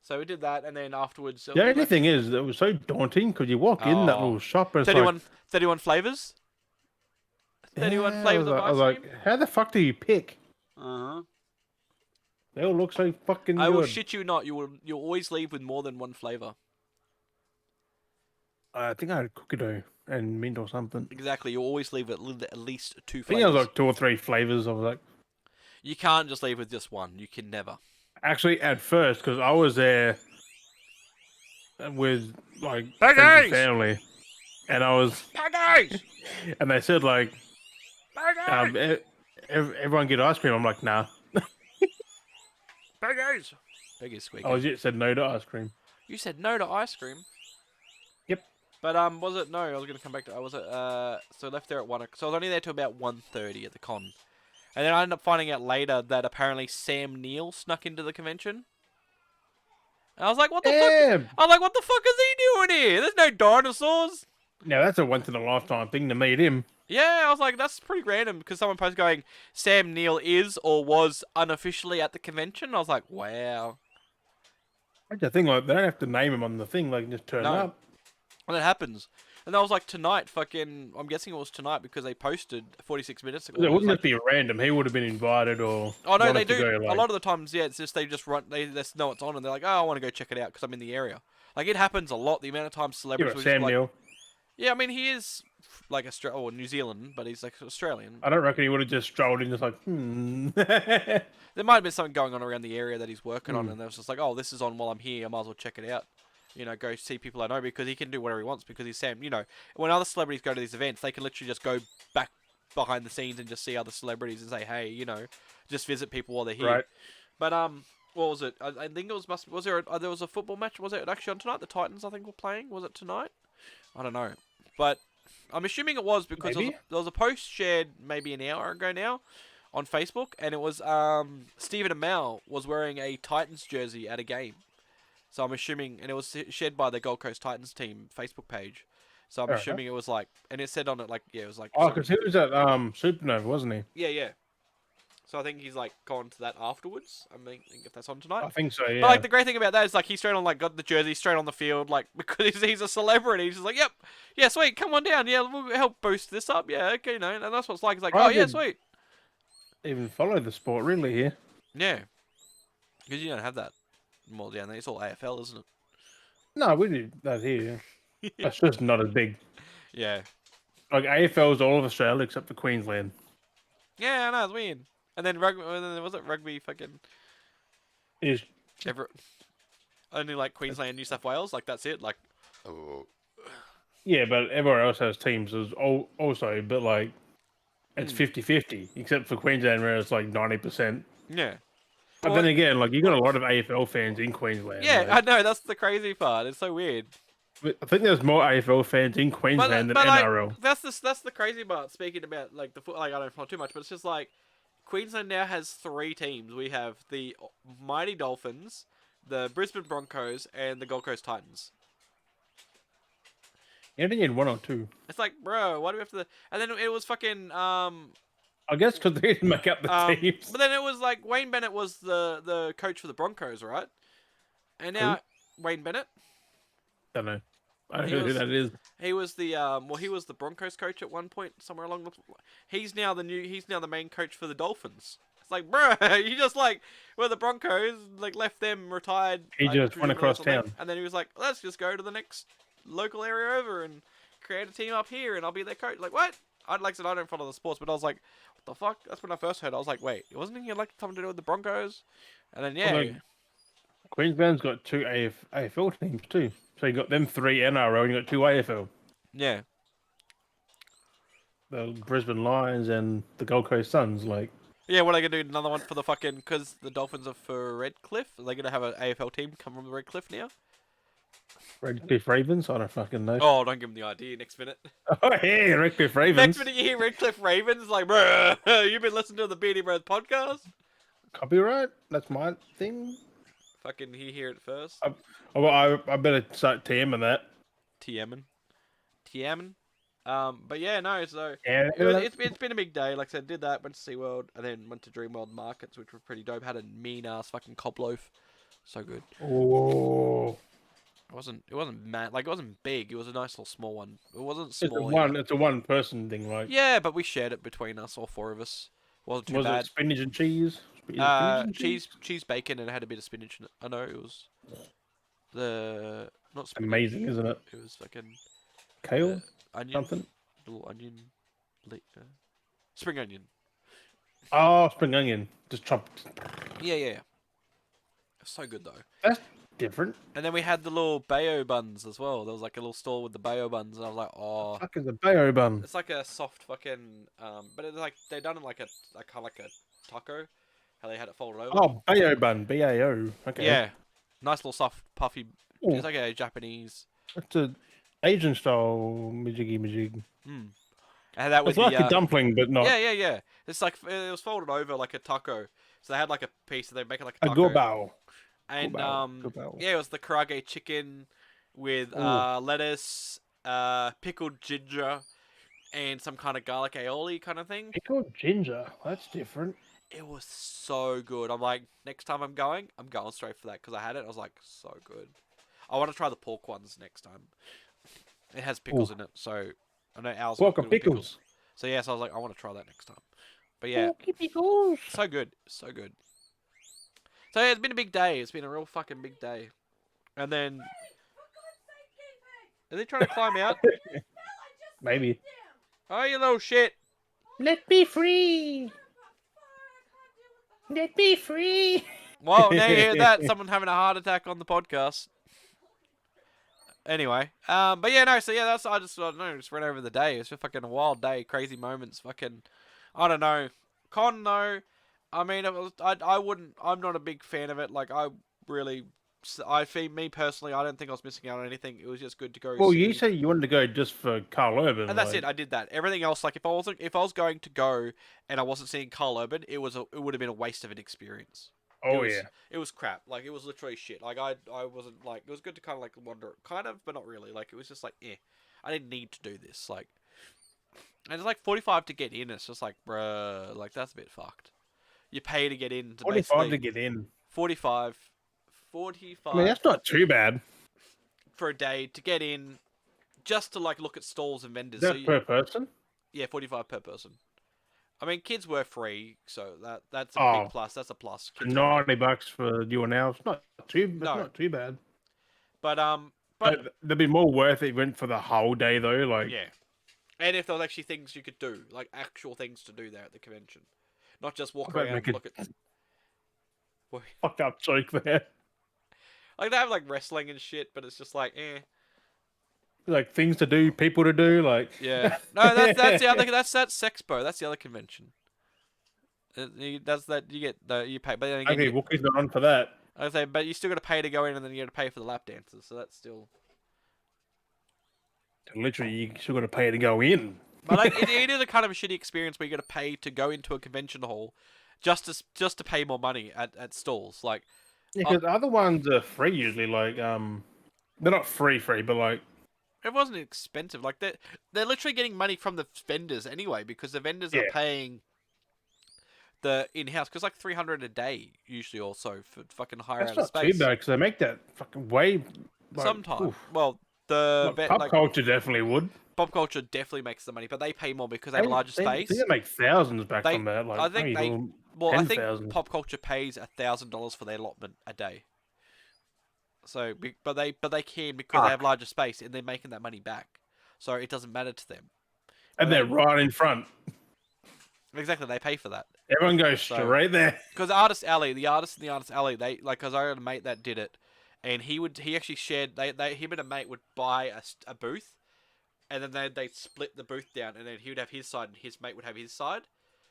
So we did that, and then afterwards... The only thing is, it was so daunting, because you walk in that little shop, and 31 flavours? 31 flavours of ice cream? I was like, how the fuck do you pick? Uh-huh. They all look so fucking good. I will shit you not, you'll always leave with more than one flavour. I think I had cookie dough and mint or something. Exactly, you'll always leave at least 2 flavours. I think I was like 2 or 3 flavours. I was like... You can't just leave with just one. You can never. Actually, at first, because I was there with like friends and family, and I was and they said like, everyone get ice cream. I'm like, nah. Piggies squeaking. I was said no to ice cream. You said no to ice cream. Yep. But was it no? I was gonna come back to. Was it so I left there at 1. So I was only there till about 1:30 at the con. And then I ended up finding out later that apparently Sam Neill snuck into the convention. And I was like, what the fuck? Damn. I was like, what the fuck is he doing here? There's no dinosaurs. Now that's a once in a lifetime thing to meet him. Yeah, I was like, that's pretty random because someone posted going, Sam Neill is or was unofficially at the convention. I was like, wow. That's the thing, like they don't have to name him on the thing, like just turn No. up. And that happens. And that was like tonight, fucking, I'm guessing it was tonight because they posted 46 minutes ago. It It was wouldn't like, just be random. He would have been invited or oh no, they wanted to do. go, A like, lot of the times, yeah, it's just they just run, they just know it's on and they're like, oh, I want to go check it out because I'm in the area. Like, it happens a lot, the amount of times yeah, celebrities but will just Sam be like, Neill. yeah, I mean, he is like or New Zealand, but he's like Australian. I don't reckon he would have just strolled in just like, There might have been something going on around the area that he's working on, Hmm. and they was just like, oh, this is on while I'm here, I might as well check it out. You know, go see people I know because he can do whatever he wants because he's Sam. You know, when other celebrities go to these events, they can literally just go back behind the scenes and just see other celebrities and say, hey, you know, just visit people while they're here. right. But what was it? I think it was there was a football match? Was it actually on tonight? The Titans, I think, were playing. Was it tonight? I don't know, but I'm assuming it was because Maybe. there was a post shared maybe an hour ago now on Facebook, and it was Stephen Amell was wearing a Titans jersey at a game. So I'm assuming, and it was shared by the Gold Coast Titans team Facebook page. So I'm Fair assuming it was like, and it said on it like, yeah, it was like, Oh, some- because he was at Supernova, wasn't he? yeah, yeah. So I think he's like gone to that afterwards. I mean, if that's on tonight. I think so. Yeah. But like the great thing about that is like he's straight on like got the jersey straight on the field like because he's a celebrity. He's just like, yep, yeah, sweet, come on down, yeah, we'll help boost this up, yeah, okay, you know, and that's what it's like. It's like, I oh yeah, did- sweet, Even follow the sport really here. yeah, because you don't have that more down there. It's all AFL, isn't No, we do that here. it? That's just not as big. Yeah, Like AFL is all of Australia except for Queensland. yeah, I know, it's weird. And then rugby, was it rugby? Fucking Is ever only like Queensland, New South Wales, like that's it. Like, yeah, but everywhere else has teams as also, but like it's 50-50, except for Queensland where it's like 90%. yeah. But Well, then again, like you got a lot of AFL fans in Queensland. yeah, I like, know that's the crazy part. It's so weird. I think there's more AFL fans in Queensland than like, NRL. that's the crazy part. Speaking about like the foot, like I don't follow too much, but it's just like Queensland now has 3 teams. We have the mighty Dolphins, the Brisbane Broncos, and the Gold Coast Titans. You only need 1 or 2. It's like, bro, why do we have to? And then it was fucking I guess because they didn't make up the teams. but then it was like Wayne Bennett was the coach for the Broncos, right? And now Wayne Bennett. Don't know. I don't He know who was- that is. He was the he was the Broncos coach at one point somewhere along the. He's now the main coach for the Dolphins. It's like, bro, you just like the Broncos like left them retired. He I just presume went or across something, town. and then he was like, let's just go to the next local area over and create a team up here, and I'll be their coach. Like what? I'd like to. I don't follow the sports, but I was like, what the fuck? That's when I first heard. I was like, wait, wasn't he like something to do with the Broncos? And then yeah, Well, Queensland's got 2 AFL teams too. So you got them 3 NRL and you got 2 AFL. yeah. The Brisbane Lions and the Gold Coast Suns. Like, Yeah, what are they gonna do? Another one for the fucking because the Dolphins are for Redcliffe. Are they gonna have an AFL team come from Redcliffe now? Redcliffe Ravens? I don't fucking know. Oh, don't give them the idea. Next minute. Oh, yeah, Redcliffe Ravens. Next minute you hear Redcliffe Ravens, like, bruh, you've been listening to the Beardy Bros podcast? Copyright? That's my thing. Fucking he hear it first. I better start TMing that. TMing. TMing. But yeah, no, so Yeah, it's been a big day. Like I said, did that, went to SeaWorld, and then went to Dreamworld Markets, which were pretty dope. Had a mean ass fucking cob loaf. So good. Oh, It wasn't mad, like it wasn't big. It was a nice little small one. It wasn't it's a small. one. It's a one-person thing. Like, Yeah, but we shared it between us, all 4 of us. Wasn't too was bad. it spinach and cheese? Spinach and Cheese, bacon, and it had a bit of spinach in it. I know it was not spinach. Amazing, isn't it? It was fucking Kale, onion, something. little onion, spring onion. Oh, spring onion, just chopped. Yeah, yeah. So good though. That's different. And then we had the little bayo buns as well. There was like a little stall with the bayo buns, and I was like, oh, Fuck is a bayo bun? it's like a soft fucking but it's like they done it like kind of like a taco. How they had it folded over. Oh, bayo bun, B-A-O. Okay. Yeah, nice little soft puffy. Ooh. It's like a Japanese. It's a Asian style majiggy majig. And that was It's like the, a dumpling, but not yeah, yeah, yeah. It's like it was folded over like a taco. So they had like a piece. So they make it like a a taco. gorbao. Good And battle. Good battle. yeah, it was the karage chicken with Ooh, lettuce, pickled ginger, and some kind of garlic aioli kind of thing. pickled ginger. That's different. It was so good. I'm like, next time I'm going straight for that because I had it. I was like, so good. I want to try the pork ones next time. It has pickles Ooh, in it, so I know ours not pork good and with pickles. pickles. So yes, I was like, I want to try that next time. But yeah, Porky pickles. so good, so good. So yeah, it's been a big day. It's been a real fucking big day. And then, are they trying to climb out? Maybe. Oh, you little shit! Let me free. Let me free. Well, now you hear that, someone having a heart attack on the podcast. Anyway, but yeah, no. So yeah, I don't know, just ran over the day. It's just fucking a wild day, crazy moments. Fucking, I don't know. Con, no. I mean, I wouldn't. I'm not a big fan of it. Like, really, I feel me personally, I don't think I was missing out on anything. It was just good to go Well, you see. said you wanted to go just for Carl Urban, And that's like. it. I did that. Everything else, like if I was going to go and I wasn't seeing Carl Urban, it would have been a waste of an experience. Oh yeah. It was crap. Like it was literally shit. Like I wasn't like it was good to kind of like wander, kind of, but not really. Like it was just like I didn't need to do this. Like, and it's like 45 to get in. It's just like bruh, like that's a bit fucked. You pay to get in to 45 basically to get in. 45, I mean, 45 that's not too bad. for a day to get in, just to like look at stalls and vendors. Is So that per person? yeah, 45 per person. I mean, kids were free, so that's a big Oh, plus. That's a plus. so Kids are free. $90 for you and now. It's not too. It's No, not too bad. but That'd be more worth it went for the whole day though. Like, yeah. And if there was actually things you could do, like actual things to do there at the convention, not just I walk bet around we and could look at. Well, fuck up joke there. like they have like wrestling and shit, but it's just like, Like things to do, people to do. Like, yeah. No, that's the other. That's Sexpo. That's the other convention. That's that you get the you pay, but then again, okay, Wookiee's not on for that. I say, but you still got to pay to go in, and then you got to pay for the lap dances. So that's still. Literally, you still got to pay to go in. But like, it is a kind of a shitty experience where you got to pay to go into a convention hall, just to pay more money at stalls. Like, Yeah, because other ones are free usually. Like, they're not free, but like, it wasn't expensive. Like they're literally getting money from the vendors anyway because the vendors are yeah, paying the in-house because like 300 a day usually also for fucking hire that's out of not too space. bad because they make that fucking way. Like, Sometime. oof. Well, the Like, pop like culture definitely would. pop culture definitely makes the money, but they pay more because they have a larger I think space. they make thousands back They, from that. Like, I think maybe well, I think 10,000. pop culture pays $1,000 for their allotment a day. So, but they can because they have Fuck. larger space and they're making that money back. So it doesn't matter to them. And they're right in front. Exactly, they pay for that. Everyone goes So, straight there. because the artist in the artist alley, they like, because I had a mate that did it, and he actually shared him and a mate would buy a booth, and then they'd split the booth down, and then he would have his side and his mate would have his side,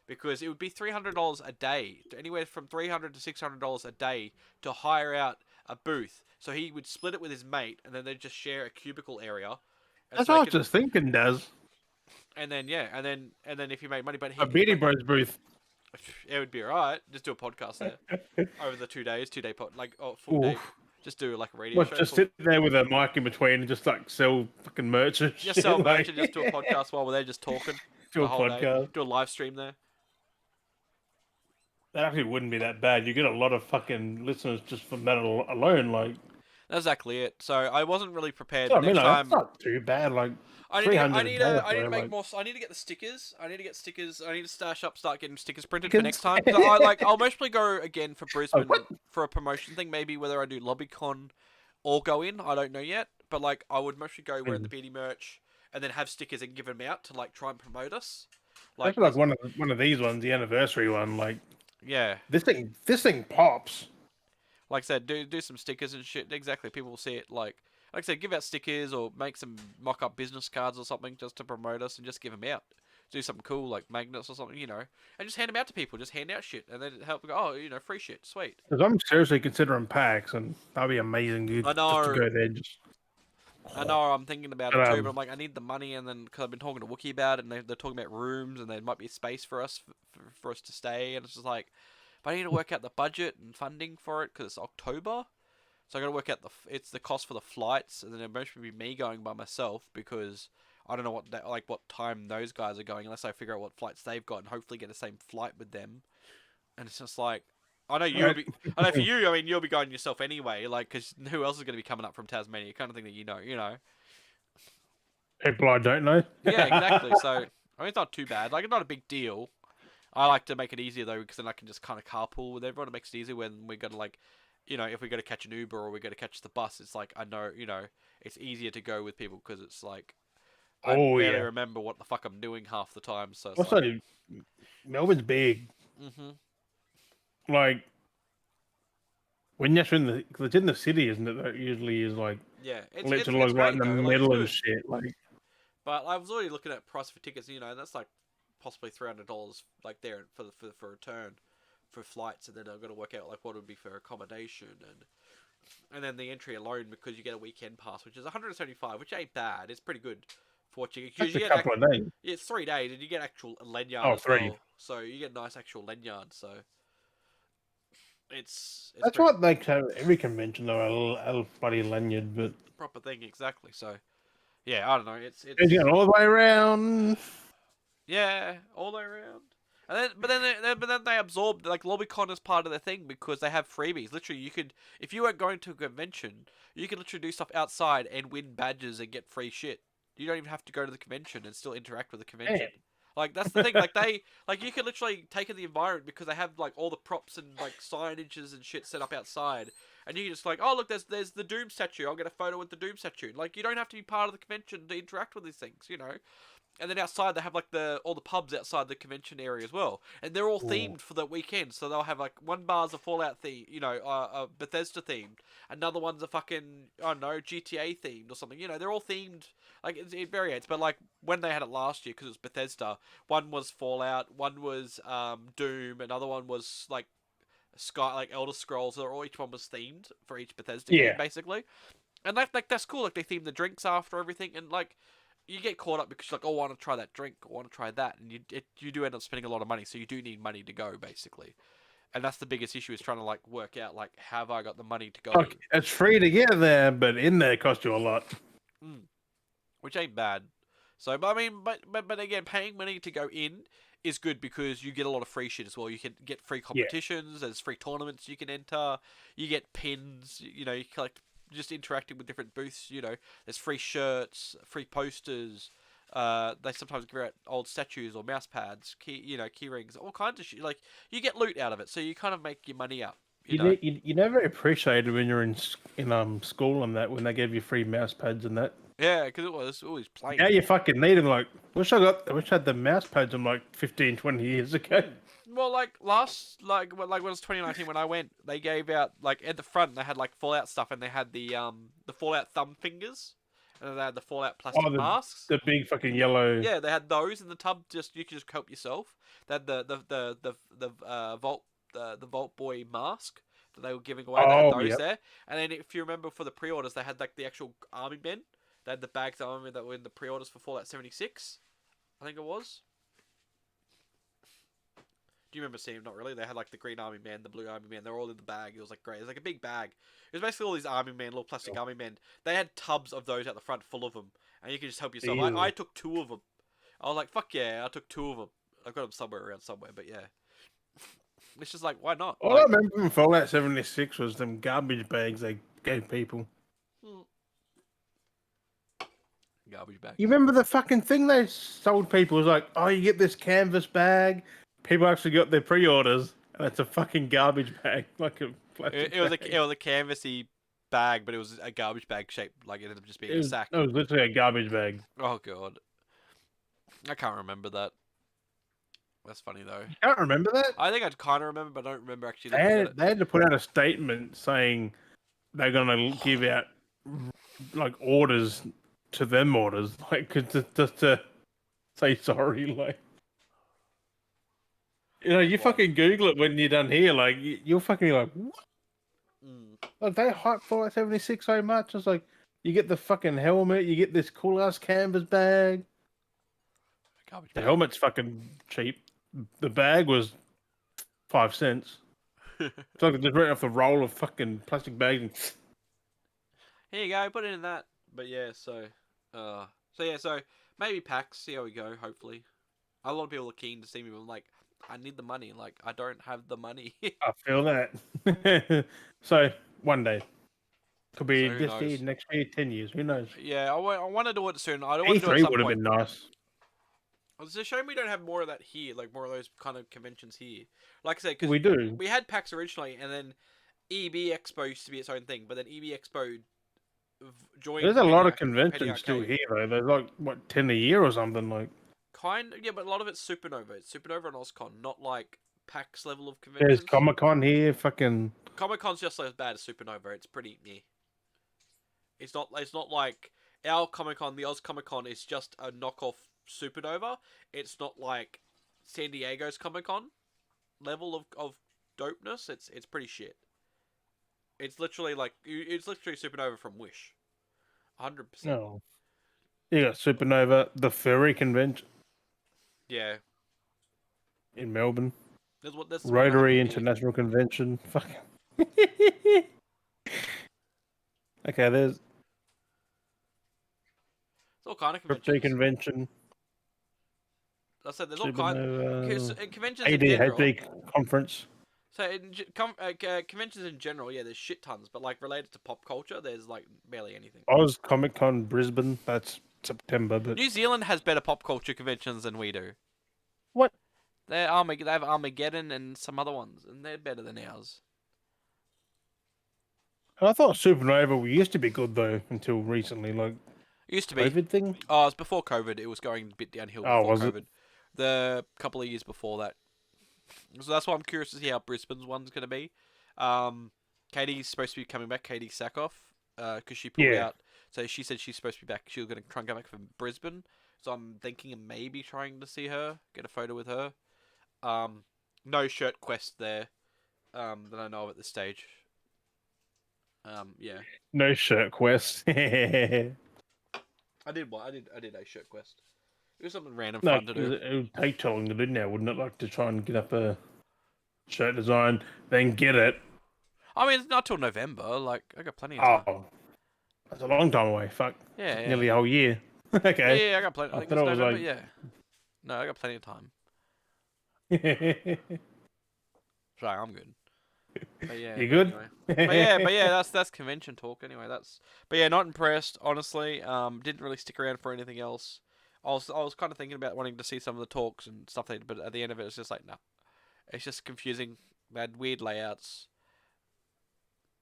because it would be $300 a day, anywhere from $300 to $600 a day to hire out a booth. So he would split it with his mate, and then they'd just share a cubicle area. And That's so what they I was could, just thinking, Daz. and then yeah, and then if you make money, but A Beardy Bros booth. it would be alright. Just do a podcast there over the 2 days, 2 day like full day. Oof. Just do like a radio What, show. just sit there with a mic in between and just like sell fucking merch and Just shit, sell merch like, and just do a podcast while we're there, just talking do the a whole day. podcast. Do a live stream there. That actually wouldn't be that bad. You get a lot of fucking listeners just from that alone. Like, That's exactly it. So I wasn't really prepared. so The I mean, next like, that's time not too bad. Like, I need to, 300 a day. I need to make like, more. I need to get the stickers. I need to get stickers. I need to start getting stickers printed for Stickers? next time. So I'll mostly go again for Brisbane what? for a promotion thing. Maybe whether I do LobbyCon or go in, I don't know yet. But like I would mostly go wearing the Beardy merch and then have stickers and give them out to like try and promote us. Like That's like one of these ones, the anniversary one. Like, yeah, this thing pops. like I said, do some stickers and shit. Exactly, people will see it. Like I said, give out stickers or make some mock-up business cards or something just to promote us and just give them out. Do something cool like magnets or something, and just hand them out to people. Just hand out shit and then help go. Oh, free shit, sweet. Because I'm seriously considering PAX, and that'd be amazing, dude. I know. Just to go there, just. I know I'm thinking about But, it too, but I'm like, I need the money, and then because I've been talking to Wookiee about it, and they're talking about rooms, and there might be space for us for us to stay, and it's just like, but I need to work out the budget and funding for it because it's October. So I got to work out it's the cost for the flights, and then it must be me going by myself because I don't know what time those guys are going unless I figure out what flights they've got and hopefully get the same flight with them. And it's just like I know you'll Right. be. I know for you, I mean, you'll be going yourself anyway, like because who else is going to be coming up from Tasmania? Kind of thing that you know. People I don't know. Yeah, exactly. So I mean, it's not too bad. Like, it's not a big deal. I like to make it easier though, because then I can just kind of carpool with everyone. It makes it easier when we got to like, if we got to catch an Uber or we got to catch the bus. It's like I know, it's easier to go with people because it's like I Oh barely yeah. remember what the fuck I'm doing half the time. So it's Also, like, Melbourne's big. mhm, Like when you're in the, cause it's in the city, isn't it? That usually is like yeah, literally it's like right in great the though. Like, it's middle and good. shit. Like But I was already looking at price for tickets. That's like possibly $300 like there for return for flights, and then I've got to work out like what it would be for accommodation and then the entry alone because you get a weekend pass, which is 175, which ain't bad. It's pretty good for what you that's you a get. couple of days. Yeah, it's 3 days, and you get actual lanyard Oh, as three. well. So you get nice actual lanyard. So it's That's pretty what they have every convention though. A bloody lanyard, but proper thing exactly. So yeah, I don't know. it's It's going all the way around. Yeah, all the way around. And then, but then they absorbed like LobbyCon as part of their thing because they have freebies. Literally, you could if you weren't going to a convention, you could literally do stuff outside and win badges and get free shit. You don't even have to go to the convention and still interact with the Yeah. convention. Like that's the thing. Like you can literally take in the environment because they have like all the props and like signages and shit set up outside, and you can just like, oh look, there's the Doom statue. I'll get a photo with the Doom statue. Like you don't have to be part of the convention to interact with these things. And then outside they have like all the pubs outside the convention area as well, and they're all Ooh. themed for the weekend. So they'll have like one bar's a Fallout theme, Bethesda themed. Another one's a fucking I don't know GTA themed or something. They're all themed. Like it varies, but like when they had it last year because it was Bethesda, one was Fallout, one was Doom, another one was like Sky like Elder Scrolls. Or each one was themed for each Bethesda game Yeah. basically, and like that's cool. Like they theme the drinks after everything, and like you get caught up because you're like, oh, I want to try that drink, I want to try that, and you do end up spending a lot of money, so you do need money to go, basically. And that's the biggest issue is trying to like work out like, have I got the money to go? Like it's free to get there, but in there costs you a lot. Mm, which ain't bad. So, but I mean, but again, paying money to go in is good because you get a lot of free shit as well. You can get free Yeah. competitions. There's free tournaments you can enter. You get pins. You collect just interacting with different booths. There's free shirts, free posters. They sometimes give out old statues or mouse pads, key rings, all kinds of shit. Like you get loot out of it, so you kind of make your money up. You never appreciated when you're in school and that when they gave you free mouse pads and that. Yeah, because it was always plain. Now you fucking need them. Like, I wish I had the mouse pads from like 15, 20 years ago. Well, like when it was 2019 when I went, they gave out like at the front they had like Fallout stuff and they had the Fallout thumb fingers, and then they had the Fallout plastic Oh, masks. the big fucking yellow. Yeah, they had those in the tub. Just you could just help yourself. They had the Vault Boy mask that they were giving away. They had Oh, those yep. there, and then if you remember for the pre-orders, they had like the actual army men. They had the bags of army men that were in the pre-orders for Fallout 76. I think it was. Do you remember seeing them? Not really. They had like the green army man, the blue army man. They're all in the bag. It was like great. It was like a big bag. It was basically all these army men, little plastic army men. They had tubs of those out the front full of them, and you could just help yourself. Ew. I took two of them. I was like, fuck yeah, I took two of them. I've got them somewhere around somewhere, but yeah. It's just like, why not? All I remember from Fallout 76 was them garbage bags they gave people. Garbage bag. You remember the fucking thing they sold people? It was like, oh, you get this canvas bag. People actually got their pre-orders, and it's a fucking garbage bag, like a plastic It was bag. a canvassy bag, but it was a garbage bag shaped like it ended up just being a sack. It was literally a garbage bag. Oh god, I can't remember that. That's funny though. You can't remember that? I think I kind of remember, but I don't remember actually They looking at had, it. they had to put out a statement saying they're gonna give out like orders to them orders, like just to say sorry, like. You fucking Google it when you're done here. Like, you'll fucking be like, what? Like, they hype Fallout 76 so much. It's like, you get the fucking helmet, you get this cool ass canvas bag. Garbage The bag. helmet's fucking cheap. The bag was 5 cents. It's like I just ripped off the roll of fucking plastic bags and Here you go, put it in that. But yeah, so maybe PAX. See how we go. Hopefully, a lot of people are keen to see me. But I'm like, I need the money. Like, I don't have the money. I feel that. So one day could So be who this year, knows? next year, 10 years. Who knows? Yeah, I want to do it soon. I don't want to do it at E3 some would have point. been nice. It's a shame we don't have more of that here, like more of those kind of conventions here. Like I said, because We do. we had PAX originally, and then EB Expo used to be its own thing, but then EB Expo There's joined a lot Penny of conventions still Arcade. here though. There's like what 10 a year or something like. Kind of, yeah, but a lot of it's Supernova. It's Supernova and OzCon, not like PAX level of There's conventions. Comic Con here. Fucking. Comic Con's just as bad as Supernova. It's pretty meh. It's not. It's not like our Comic Con. The Oz Comic Con is just a knockoff Supernova. It's not like San Diego's Comic Con level of dopeness. It's pretty shit. It's literally Supernova from Wish, 100%. No. You got Supernova, the Furry Convention Yeah, in Melbourne, that's the one that Rotary happened here. International Convention. Fuck. Okay, there's It's all kind of Crypto conventions. Convention, I said there's all kind Supernova, conventions in general. ADHD Conference. So conventions in general, yeah, there's shit tons, but like related to pop culture, there's like barely anything. Oz Comic Con Brisbane. That's September, but New Zealand has better pop culture conventions than we do. what? They have Armageddon and some other ones, and they're better than ours. I thought Supernova used to be good though until recently, like It used to be. COVID thing. Oh, it was before COVID. It was going a bit downhill Oh, before was it? COVID. The couple of years before that. So that's why I'm curious to see how Brisbane's one's going to be. Katie's supposed to be coming back, Katie Sackhoff, because she pulled Yeah. out. So she said she's supposed to be back. She was going to try and come back from Brisbane. So I'm thinking of maybe trying to see her, get a photo with her. No shirt quest there that I know of at this stage. Yeah. No shirt quest. No, I did what? I did a shirt quest. It was something random 'cause fun to do. it would take too long to do now, wouldn't it? Like to try and get up a shirt design, then get it. I mean, it's not till November. Like, I got plenty of time. Oh, that's a long time away. Fuck. Yeah, yeah. Nearly a whole year. Yeah, Okay. yeah, I got plenty. I I think thought it's it was November. like. Yeah. No, I got plenty of time. Sorry, I'm good. But yeah. You good? Anyway. But yeah, that's convention talk. Anyway, But yeah, not impressed. Honestly, didn't really stick around for anything else. I was kind of thinking about wanting to see some of the talks and stuff, but at the end of it, it's just like, no, it's just confusing. They had weird layouts.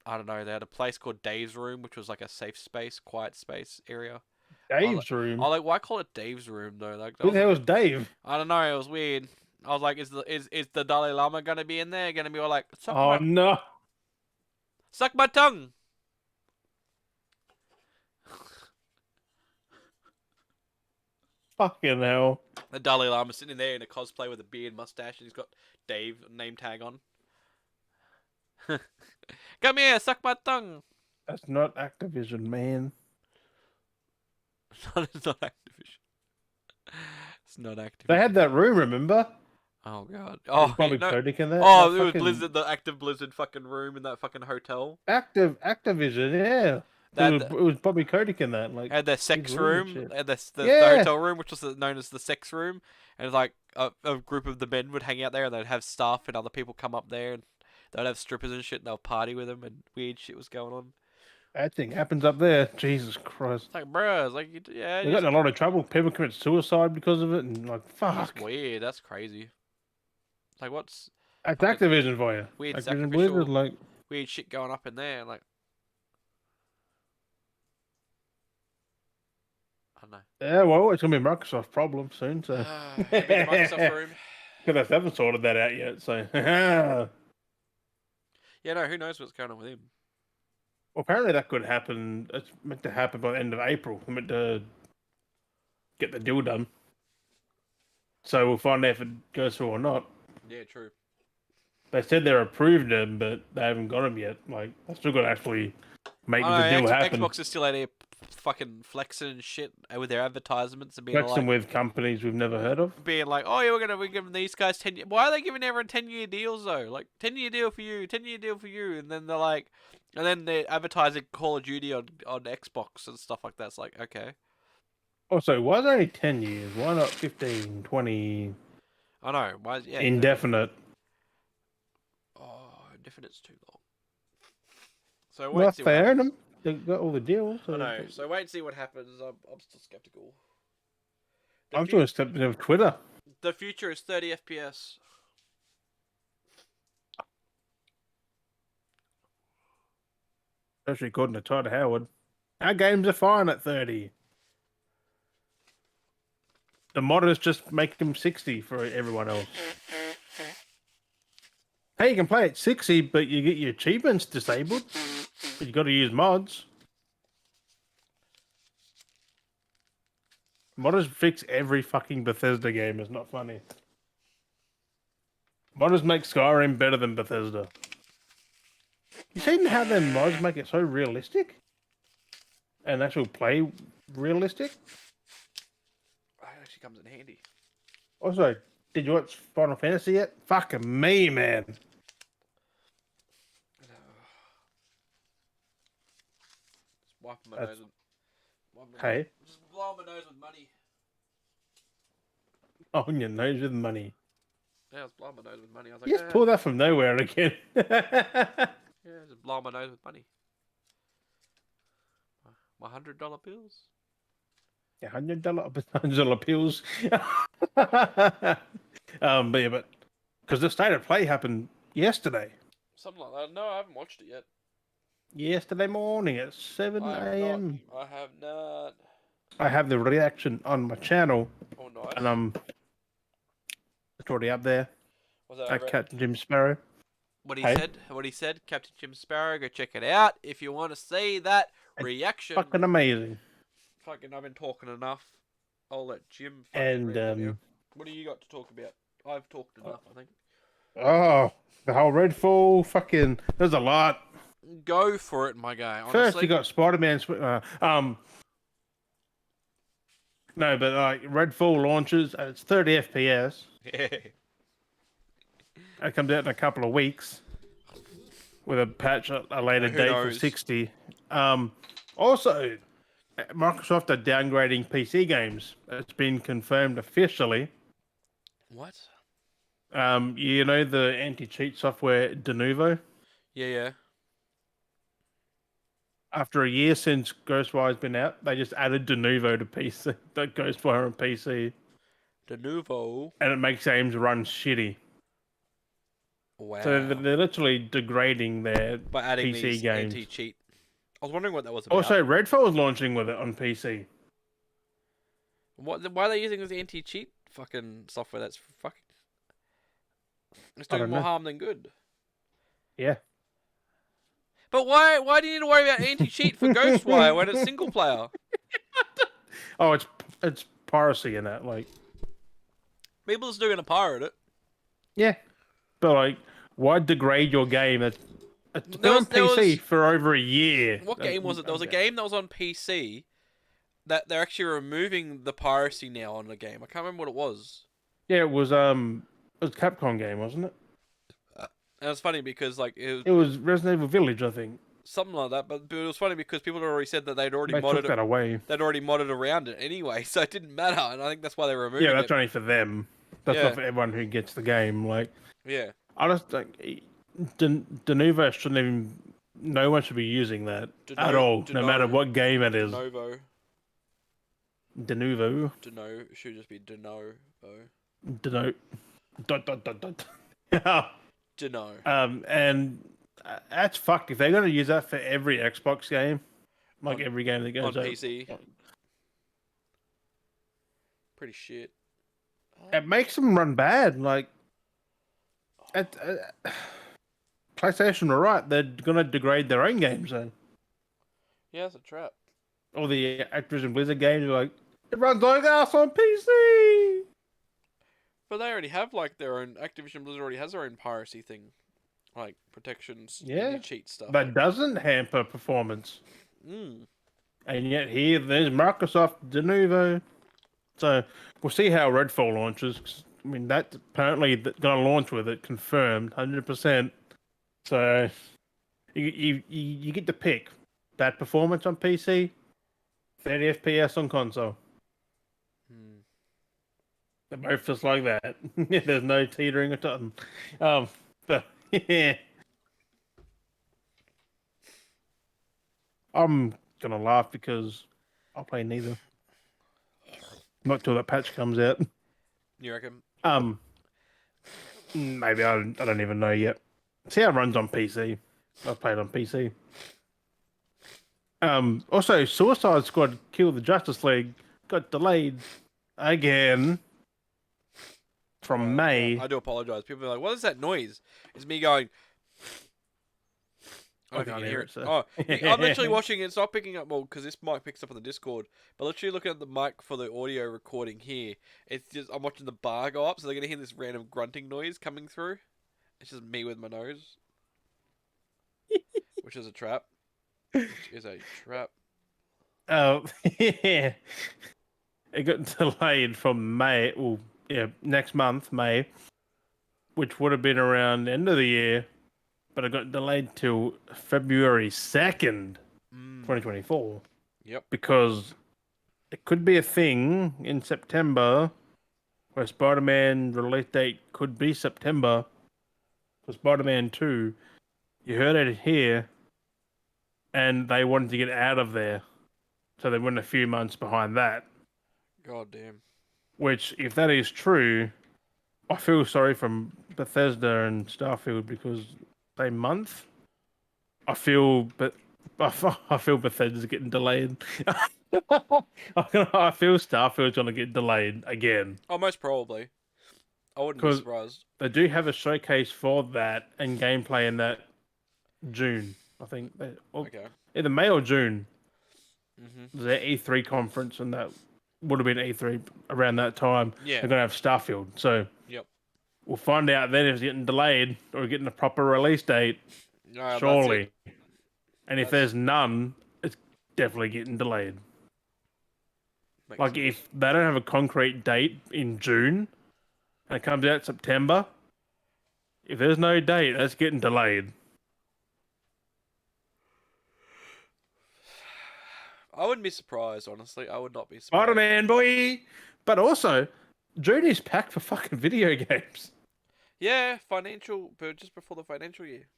I don't know. They had a place called Dave's Room, which was like a safe space, quiet space area. Dave's room. I like, why call it Dave's Room though? Like, Who the hell is Dave? I don't know. It was weird. I was like, is the Dalai Lama gonna be in there? Gonna be all like, Oh no. suck my tongue. Fucking hell. The Dalai Lama sitting in there in a cosplay with a beard, mustache, and he's got Dave name tag on. Come here, suck my tongue. That's not Activision, man. It's not Activision. It's not Activision. They had that room, remember? Oh god. Oh, Oh, probably no. Kodak in that. Oh, that it was fucking... Blizzard, the active Blizzard fucking room in that fucking hotel. Activision, yeah. It was Bobby Kotick in that. Like, had their sex big room, and shit. had the Yeah. hotel room, which was known as the sex room, and like a group of the men would hang out there, and they'd have staff and other people come up there, and they'd have strippers and shit, and they'll party with them, and weird shit was going on. That thing happens up there. Jesus Christ. It's like, bruh, it's like, yeah, They got in a lot of trouble. People commit suicide because of it, and like, fuck. That's weird. That's crazy. Like, what's That's fucking Activision for you. weird Activision sacrificial- Blizzard, like, weird shit going up in there? Like, I don't know. yeah, well, it's gonna be a Microsoft problem soon, so. It'd be the Microsoft room. Because they haven't sorted that out yet, so. Yeah, no, who knows what's going on with him? Well, apparently that could happen. It's meant to happen by the end of April. We're meant to get the deal done. So we'll find out if it goes through or not. Yeah, true. They said they're approved them, but they haven't got them yet. Like, they still got to actually make I the know, deal happen. Xbox is still out here fucking flexing and shit with their advertisements and being Flexing like, with companies we've never heard of. oh yeah, we're giving these guys 10 year. Why are they giving everyone 10-year deals though? Like 10-year deal for you, 10-year deal for you, and then they're like, and then they're advertising Call of Duty on Xbox and stuff like that. It's like, okay, Also, why is it only 10 years? Why not 15, 20, I know. Why? Yeah, exactly. indefinite? Oh, indefinite's too long. So wait Well, and see what they own happens. them. They've got all the deals. I So know. So wait and see what happens. I'm still skeptical. The I'm just stepping of Twitter. the future is 30 FPS. Especially according to Todd Howard. Our games are fine at 30. The modders just make them 60 for everyone else. Hey, you can play at 60, but you get your achievements disabled. But you got to use mods. Modders fix every fucking Bethesda game. It's not funny. Modders make Skyrim better than Bethesda. You seen how their mods make it so realistic? And actual play realistic? It actually comes in handy. Also, did you watch Final Fantasy yet? Fucking me, man. Just wiping my That's- nose. Hey, Just blowing my nose with money. on your nose with money. Yeah, I was blowing my nose with money. I was like, You just pull that from nowhere again. yeah, just blowing my nose with money. My $100 bills. $100 pills. But yeah, but because the state of play happened yesterday. Something like that. No, I haven't watched it yet. Yesterday morning at 7 a.m. I have not. I have the reaction on my channel, Oh, nice. and it's already up there. Was that At Captain Jim Sparrow. what he Hey. said? What he said? Captain Jim Sparrow, go check it out if you want to see that reaction. Fucking amazing. Fucking, I've been talking enough. I'll let Jim And read it now. What do you got to talk about? I've talked enough, I think. oh, the whole Redfall, fucking, there's a lot. Go for it, my guy. Honestly. First, you got Spider-Man. No, but Redfall launches. It's 30 FPS. It comes out in a couple of weeks with a patch at a later Who date knows? for 60. Also, Microsoft are downgrading PC games. It's been confirmed officially. What? You know the anti-cheat software Denuvo? Yeah. After a year since Ghostwire's been out, they just added Denuvo to PC, that Ghostwire on PC, De Nouveau. and it makes games run shitty. Wow. So they're literally degrading their By adding PC these games. anti-cheat. I was wondering what that was about. Also, Redfall is launching with it on PC. Why are they using this anti-cheat fucking software? That's fucking. It's I doing don't more know. harm than good. Yeah. But why do you need to worry about anti-cheat for Ghostwire when it's single player? Oh, it's piracy in that. Like, People are still gonna pirate it. yeah, but like, why degrade your game? It's been There on was- PC for over a year. What game was it? There was a game that was on PC that they're actually removing the piracy now on the game. I can't remember what it was. Yeah, it was a Capcom game, wasn't it? And it's funny because like It was Resident Evil Village, I think. something like that, but it was funny because people had already said that they'd already They took modded that away. they'd already modded around it anyway, so it didn't matter, and I think that's why they were removing Yeah, that's it. only for them. That's Yeah. not for everyone who gets the game. Like, Yeah. I just think Denuvo shouldn't even. No one should be using that at all, no matter what game it is. Denuvo. Denuvo. Deno should just be Deno. Deno. Yeah. Deno. And that's fucked. If they're going to use that for every Xbox game, like On- every game that On goes out, PC. Pretty shit. it makes them run bad. Like, PlayStation were right. They're going to degrade their own games then. Yeah, it's a trap. All the Activision Blizzard games are like, it runs like ass on PC. But they already have like their own. Activision Blizzard already has their own piracy thing, like protections, Yeah. cheat stuff. That doesn't hamper performance. And yet here, there's Microsoft de novo. So we'll see how Redfall launches. 'Cause, I mean, that's apparently going to launch with it, confirmed, 100%. So you get to pick that performance on PC, 30 FPS on console. Hmm. They're both just like that. There's no teetering or something. But yeah, I'm gonna laugh because I'll play neither. Not till that patch comes out. You reckon? Um, maybe I don't even know yet. See how it runs on PC. I've played on PC. Also, Suicide Squad Kill the Justice League got delayed again from May. I do apologize. People are like, "What is that noise?" It's me going. I I don't know if can't you can hear hear it, it. so. Oh, I'm literally watching it. It's not picking up well because this mic picks up on the Discord. But literally looking at the mic for the audio recording here, it's just I'm watching the bar go up, so they're gonna hear this random grunting noise coming through. It's just me with my nose, which is a trap. Which is a trap. Oh, yeah. It got delayed from May. Well, yeah, next month, May, which would have been around the end of the year, but it got delayed till February 2nd, Mm. 2024, Yep. because it could be a thing in September where Spider-Man release date could be September for Spider-Man 2. You heard it here, and they wanted to get out of there, so they went a few months behind that. God damn. Which, if that is true, I feel sorry from Bethesda and Starfield because same month. I feel, but I feel Bethesda's getting delayed. I feel Starfield's gonna get delayed again Oh, most probably. I wouldn't be because surprised. they do have a showcase for that and gameplay in that June. I think or Okay. either May or June. Mhm. Their E3 conference and that would have been E3 around that time. Yeah. They're gonna have Starfield, so Yep. we'll find out then if it's getting delayed or getting a proper release date. No, that's it. Surely. And if That's there's none, it's definitely getting delayed. makes Like sense. if they don't have a concrete date in June and it comes out September, if there's no date, that's getting delayed. I wouldn't be surprised, honestly. I would not be Spider surprised. Man, boy! But also, June is packed for fucking video games. Yeah, financial, but just before the financial year.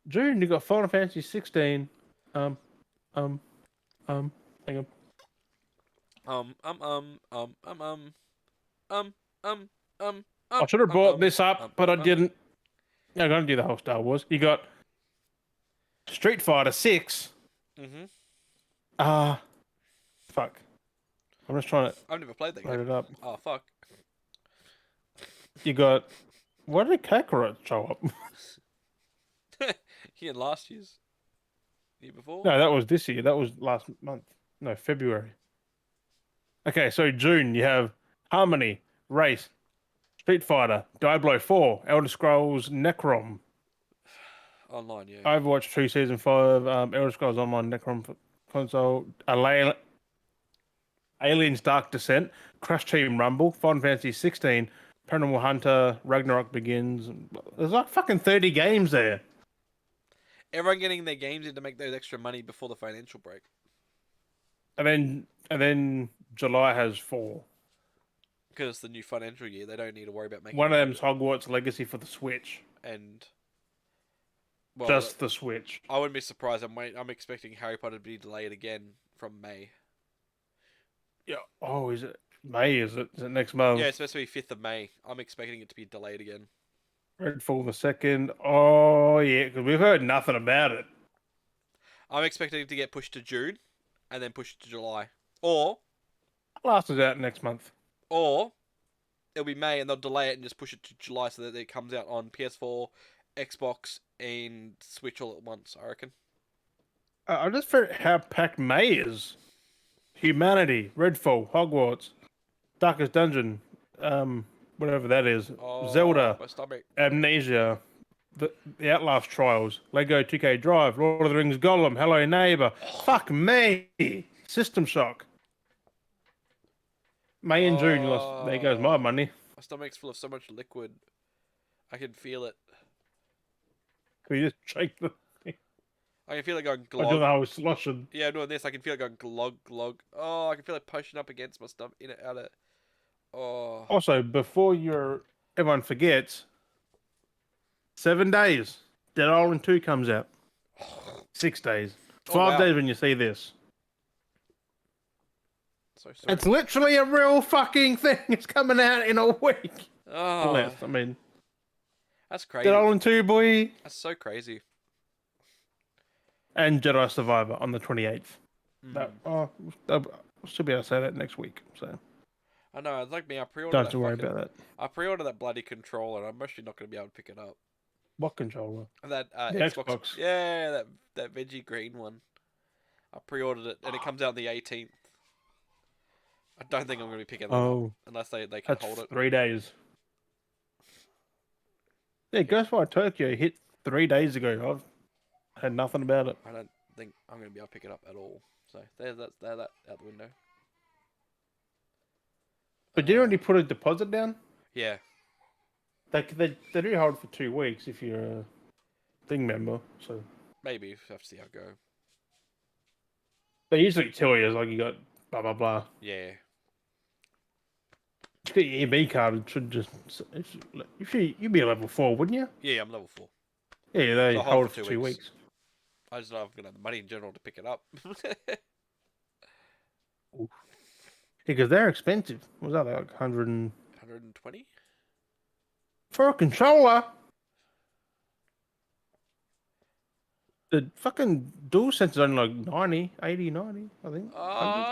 June, you got Final Fantasy 16. Um, um, hang on. Um, um, um, um, um, um, um, um, um, I should have brought this up, but I um. didn't. I'm gonna do the whole Star Wars. You got Street Fighter 6. Mhm. Ah, fuck. I'm just trying to I've never played that load game. it up. Oh fuck. You got. Why did Kakarot show up? He in last year before. No, that was this year. That was last month. No, February. Okay, so June, you have Harmony, Race, Street Fighter, Diablo 4, Elder Scrolls Necrom, Online, yeah. Overwatch 2 Season 5, Elder Scrolls Online Necrom for console, Aliens Dark Descent, Crash Team Rumble, Final Fantasy 16, Paranormal Hunter, Ragnarok Begins. There's like fucking 30 games there. Everyone getting their games in to make those extra money before the financial break. And then July has 4. Because it's the new financial year, they don't need to worry about making One of a them's hundred. Hogwarts Legacy for the Switch. And well, Just the Switch. I wouldn't be surprised. I'm expecting Harry Potter to be delayed again from May. Yeah. Oh, is it May? Is it next Yeah, month? it's supposed to be 5th of May. I'm expecting it to be delayed again. Redfall the second. Oh yeah, because we've heard nothing about it. I'm expecting it to get pushed to June, and then pushed to July, or Last is out next month. or it'll be May and they'll delay it and just push it to July so that it comes out on PS4, Xbox, and Switch all at once. I reckon. I just forget how packed May is. Humanity, Redfall, Hogwarts, Darkest Dungeon, whatever that is, Oh, Zelda, my stomach. Amnesia, the Outlast trials, Lego 2K Drive, Lord of the Rings Gollum, Hello Neighbor. Fuck me. System Shock. May and June, you lost. There goes my Oh, money. my stomach's full of so much liquid. I can feel it. Can you just shake the thing? I can feel it going I don't glog. know how it's sloshing. Yeah, I'm doing this. I can feel it going glog glog. Oh, I can feel it pushing up against my stomach, in it, out it. Oh, Also, before everyone forgets, 7 days. Dead Island 2 comes out. 6 days. oh 5 days wow. when you see this. So soon. It's literally a real fucking thing. It's coming out in a week. Oh, Less, I mean, that's Dead crazy. Island 2, boy. That's so crazy. And Jedi Survivor on the 28th. That, Mm. I should be able to say that next week. So I know. It's like me. I pre-ordered don't have that to worry fucking. about that. I pre-ordered that bloody controller, and I'm actually not gonna be able to pick it up. What controller? That The Xbox. Xbox. Yeah, that veggie green one. I pre-ordered it, and it comes out on the 18th. I don't think I'm gonna be picking that up Oh, unless they can that's hold it. 3 days. Yeah, Ghostwire Tokyo hit 3 days ago. I've had nothing about it. I don't think I'm gonna be able to pick it up at all. So there's that out the window. But did you already put a deposit down? Yeah, They do hold for 2 weeks if you're a thing member. So maybe we'll have to see how it go. they usually tell you like you got blah blah blah. Yeah, If you get your EB card, it should just you'd be a level 4, wouldn't you? yeah, I'm level 4. Yeah, they So I'll hold hold for it for 2 two weeks. weeks. I just don't know if I'm gonna have the money in general to pick it up. Because they're expensive. What was that like 100 120? for a controller? The fucking DualSense is only like 90, 80, 90, I think. 100.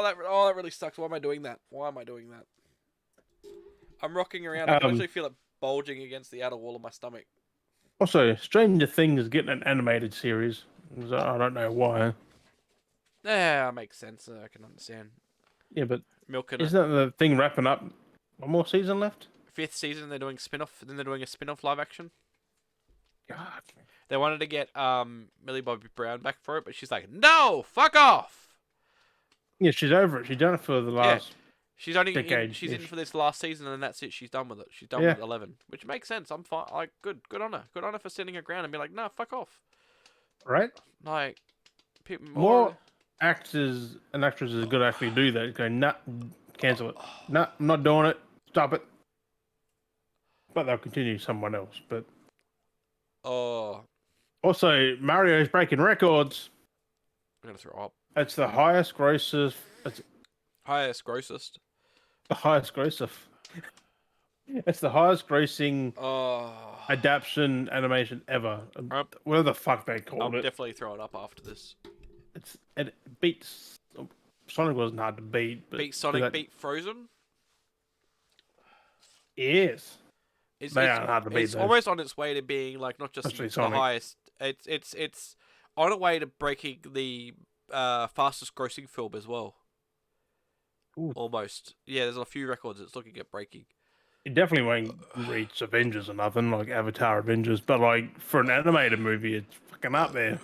That really sucks. Why am I doing that? Why am I doing that? I'm rocking around. I can Um, actually feel it bulging against the outer wall of my stomach. Also, Stranger Things is getting an animated series. So I don't know why. Yeah, makes sense. I can understand. Yeah, but Milking it. isn't that the thing wrapping up? One more season left? 5th season, they're doing spin-off. Then they're doing a spin-off live action. God. They wanted to get Millie Bobby Brown back for it, but she's like, no, fuck off. Yeah, she's over it. She's done it for the Yeah, last she's only decade. she's in for this last season, and then that's it. She's done with it. She's done Yeah, with 11, which makes sense. I'm fine. Like, good on her. Good on her for standing her ground and be like, no, fuck off. right? Like, people More actors and actresses got to actually do that. Go, nah, cancel it. Nah, I'm not doing it. Stop it. But they'll continue someone else. But Oh, also, Mario's breaking records. I'm gonna throw up. It's the highest grosses. It's Highest grossest. the highest grosser. It's the highest grossing Oh, adaptation animation ever. I'm, Whatever the fuck they I'm called it. definitely throwing up after this. It beats Sonic wasn't hard to beat, but Beat Sonic, beat Frozen. yes, It's they it's aren't hard to beat it's though. almost on its way to being like not just Especially the Sonic. highest. It's on its way to breaking the fastest grossing film as well. Ooh. Almost. Yeah, there's a few records it's looking at breaking. It definitely won't reach Avengers or nothing like Avatar Avengers, but like for an animated movie, it's fucking up there.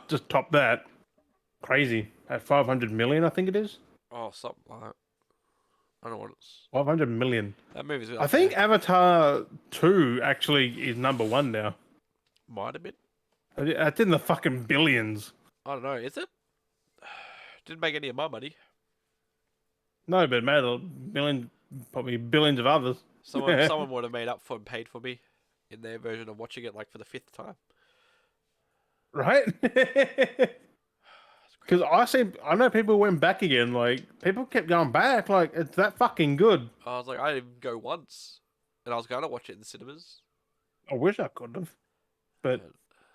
Just top that. Crazy at 500 million, I think it is. Oh, something like that. I don't know what it's. 500 million. That movie's a bit I up think there. Avatar 2 actually is #1 now. Might have been. It's in the fucking billions. I don't know. Is it? Didn't make any of my money. No, but it made a million, probably billions of others. Someone would have made up for and paid for me in their version of watching it like for the 5th time. Right? Because I know people went back again. Like people kept going back. Like it's that fucking good. I was like, I didn't even go once, and I was going to watch it in the cinemas. I wish I could have, but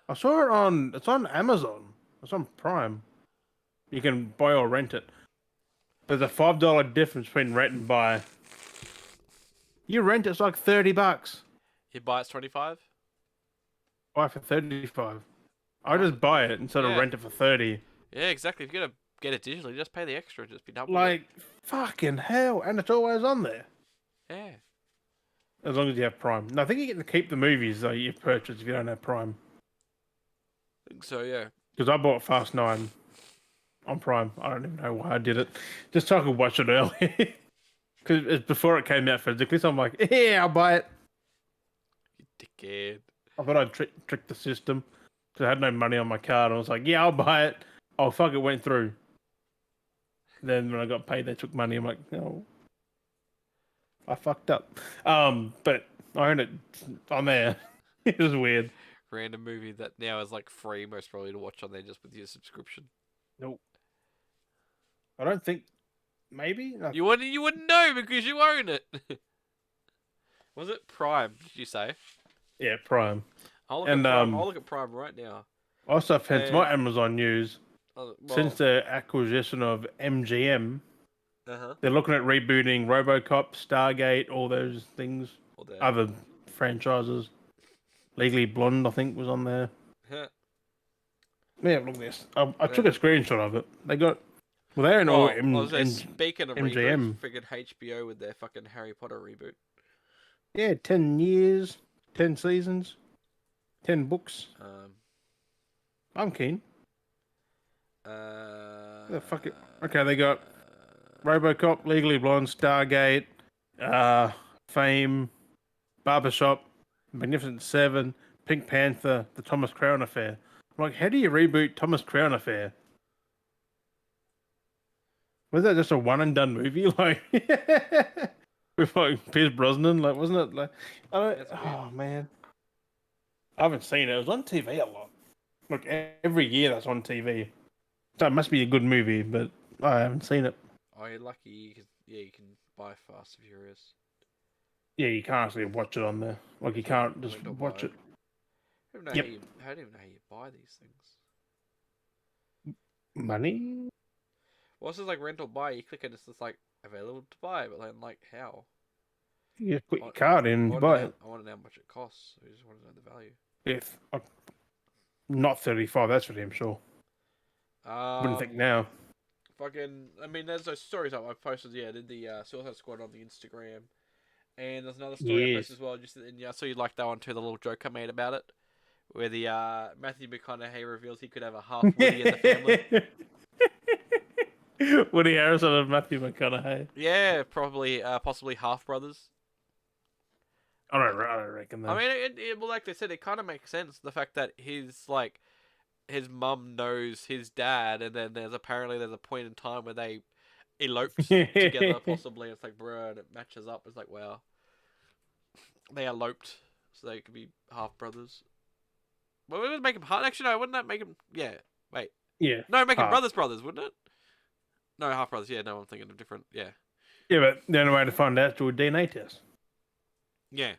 I saw it on. It's on Amazon. It's on Prime. You can buy or rent it. There's a $5 difference between rent and buy. You rent it's like $30. You buy it's 25. Buy for 35. I just buy it instead of Yeah. rent it for 30. Yeah, exactly. If you're gonna get it digitally, just pay the extra. Just be done with Like fucking hell, and it's always on there. it. Yeah. as long as you have Prime. No, I think you get to keep the movies though you purchase if you don't have Prime. I think so, yeah. Because I bought Fast 9 on Prime. I don't even know why I did it. Just so I could watch it early. Because it's before it came out physically, so I'm like, yeah, I'll buy it. You dickhead. I thought I'd trick the system. Because I had no money on my card. I was like, yeah, I'll buy it. Oh, fuck, it went through. Then when I got paid, they took money. I'm like, no, I fucked up. But I own it on there. It was weird. Random movie that now is like free, most probably, to watch on there just with your subscription. Nope. I don't think. Maybe? No. You wouldn't know because you own it. Was it Prime? Did you say? Yeah, Prime. I'll look at And Prime. I'll look at Prime right now. also, since And my Amazon news, since well, the acquisition of MGM, uh-huh. they're looking at rebooting RoboCop, Stargate, all those things. Well, there. Other franchises. Legally Blonde, I think, was on there. Yeah, look at this. I took a screenshot of it. They got. Well, they're in all I was there, speaking of MGM. reboots, figured HBO with their fucking Harry Potter reboot. Yeah, 10 years, 10 seasons, 10 books. I'm keen. Fuck it. Okay, they got RoboCop, Legally Blonde, Stargate, Fame, Barbershop, Magnificent Seven, Pink Panther, The Thomas Crown Affair. I'm like, how do you reboot Thomas Crown Affair? Was that just a one and done movie? Like, with like Pierce Brosnan? Like, wasn't it like? Oh man, I haven't seen it. It was on TV a lot. Like every year, that's on TV. So it must be a good movie, but I haven't seen it. Oh, you're lucky. You can buy Fast and Furious. Yeah, you can't actually watch it on there. Like you can't just watch it. I don't even know how you buy these things. Money? Well, this is like rental buy. You click it, it's just like available to buy, but then like how? You just put your card in and buy it. I want to know how much it costs. I just want to know the value. If not 35, that's for damn sure. Wouldn't think now. Fucking, I mean, there's those stories up I posted. Yeah, I did the Suicide Squad on the Instagram, and there's another story I posted as well. Just and I saw you like that one too. The little joke I made about it, where the Matthew McConaughey reveals he could have a half Woody in the family. Woody Harrelson and Matthew McConaughey. Yeah, probably, possibly half brothers. I don't reckon that. I mean, well, like they said, it kind of makes sense. The fact that his mum knows his dad, and then there's a point in time where they eloped together, possibly. It's like, bro, and it matches up. It's like, wow, they eloped, so they could be half brothers. Well, it would make them half. Actually, no, wouldn't that make them? Yeah, wait. Yeah. No, make them brothers, wouldn't it? No, half brothers. Yeah, no, I'm thinking of different. Yeah. Yeah, but the only way to find out is through a DNA test. Yeah.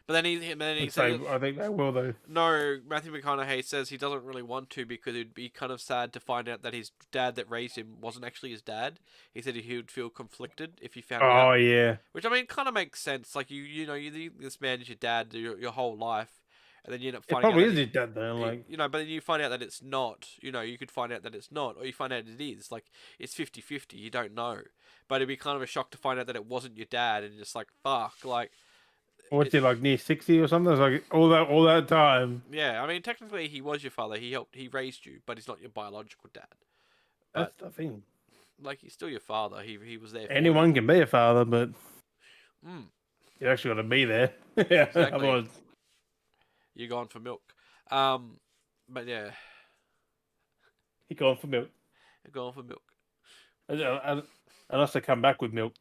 But then he said, I think they will though. No, Matthew McConaughey says he doesn't really want to because it'd be kind of sad to find out that his dad that raised him wasn't actually his dad. He said he would feel conflicted if he found out. Oh yeah. Which I mean, kind of makes sense. Like this man is your dad your whole life, and then you end up finding out. Probably is his dad though. Like but then you find out that it's not. You could find out that it's not, or you find out it is. Like it's 50-50. You don't know, but it'd be kind of a shock to find out that it wasn't your dad, and just like fuck, like. What's he like near 60 or something? It's like all that time. Yeah, I mean technically he was your father. He raised you, but he's not your biological dad. That's the thing. Like he's still your father. He was there. Anyone can be a father, but you actually got to be there. Yeah, exactly. Otherwise, you're going for milk. But yeah, you're going for milk. You're going for milk. Unless they come back with milk.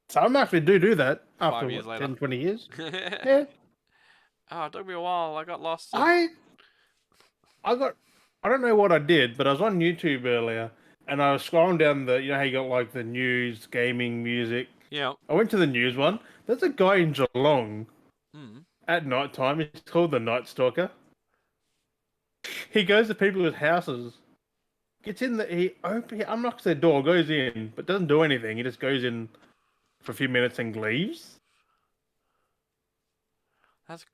Some actually do that after 5 years later. 10, 20 years. Yeah. Oh, it took me a while. I got lost. I don't know what I did, but I was on YouTube earlier and I was scrolling down how you got like the news, gaming, music. Yeah. I went to the news one. There's a guy in Geelong at night time. He's called the Night Stalker. He goes to people's houses, gets in he unlocks their door, goes in, but doesn't do anything. He just goes in for a few minutes and leaves.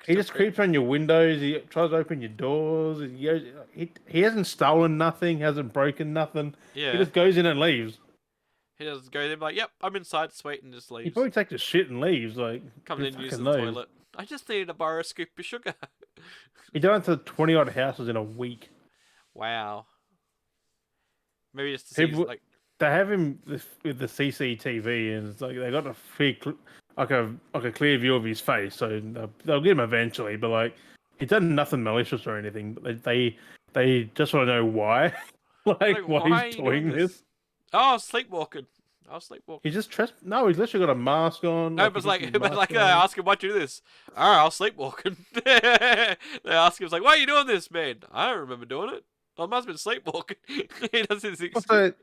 He just creeps on your windows. He tries to open your doors. He hasn't stolen nothing. Hasn't broken nothing. Yeah. He just goes in and leaves. He just goes in like, "Yep, I'm inside, sweet," and just He leaves. probably takes a shit and leaves. Like, Comes who in, uses fucking the knows? toilet. I just needed to borrow a scoop of sugar. He done it to 20 odd houses in a week. Wow. Maybe just to see, People, like, they have him with the CCTV, and it's like they got a like a clear view of his face, so they'll get him eventually. But like, he's done nothing malicious or anything. But they just want to know why, like why why he's are you doing doing this. this? Oh, sleepwalking. I was sleepwalking. He's just no, he's literally got a mask on. No, Like but he it's puts like, his but mask like, on. ask him why'd you do this. All right, I'll sleepwalking. They ask him, it's like, why are you doing this, man? I don't remember doing it. I must have been sleepwalking. He does his excuse. Also,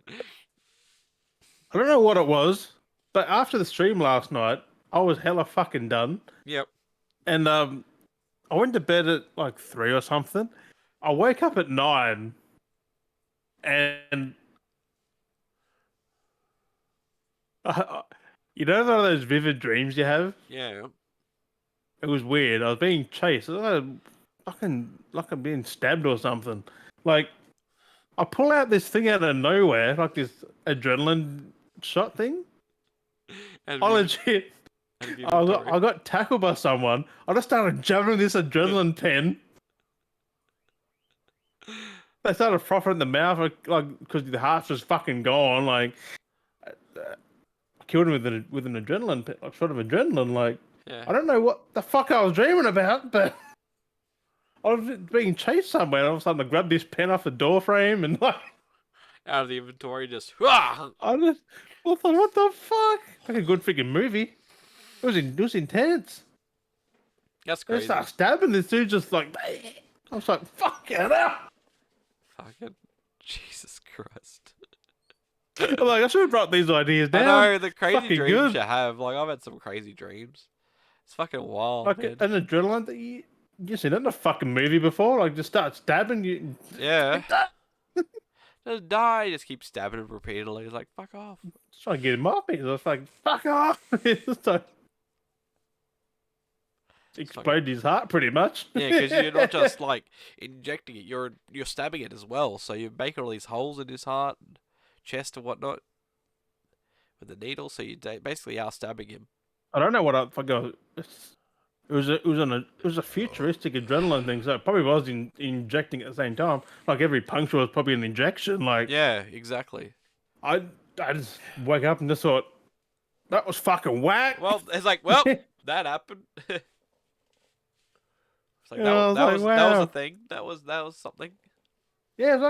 I don't know what it was, but after the stream last night, I was hella fucking done, Yep. and I went to bed at like 3 or something. I woke up at 9, and uh, you know one of those vivid dreams you have. Yeah. It was weird. I was being chased. I was like I'm being stabbed or something. Like I pull out this thing out of nowhere, like this adrenaline shot thing. And I vivid, legit, and vivid story. I got tackled by someone. I just started jamming this adrenaline pen. They started frothing in the mouth, like because the heart's just fucking gone. Like I killed him with an adrenaline pen, like shot of adrenaline. Like Yeah. I don't know what the fuck I was dreaming about, but I was being chased somewhere. And all of a sudden, I grabbed this pen off the door frame and like Out of the inventory, just, ah! I just what the fuck? Like a good freaking movie. It was intense. That's They crazy. start stabbing this dude just like I was like, fuck it out. Fucking Jesus Christ. I'm like, I should have brought these ideas I down. know, the crazy Fucking dreams good. you have. Like, I've had some crazy dreams. It's fucking wild, Like man. an adrenaline that you seen it in a fucking movie before. Like just start stabbing you. Yeah. Just die. Just keep stabbing him repeatedly. It's like, fuck off. Just trying to get him off me. I was like, fuck off. It's just like explode his heart pretty much. Yeah, because you're not just like injecting it. You're stabbing it as well. So you're making all these holes in his heart, and chest, and whatnot with the needle. So you basically are stabbing him. I don't know what I fucking. It was a futuristic adrenaline thing, so it probably was injecting at the same time. Like every puncture was probably an injection. Like Yeah, exactly. I just woke up and just thought that was fucking whack. Well, it's like, well, that happened. It's like Yeah, I was like, that was a wow. thing. That was something. Yeah, it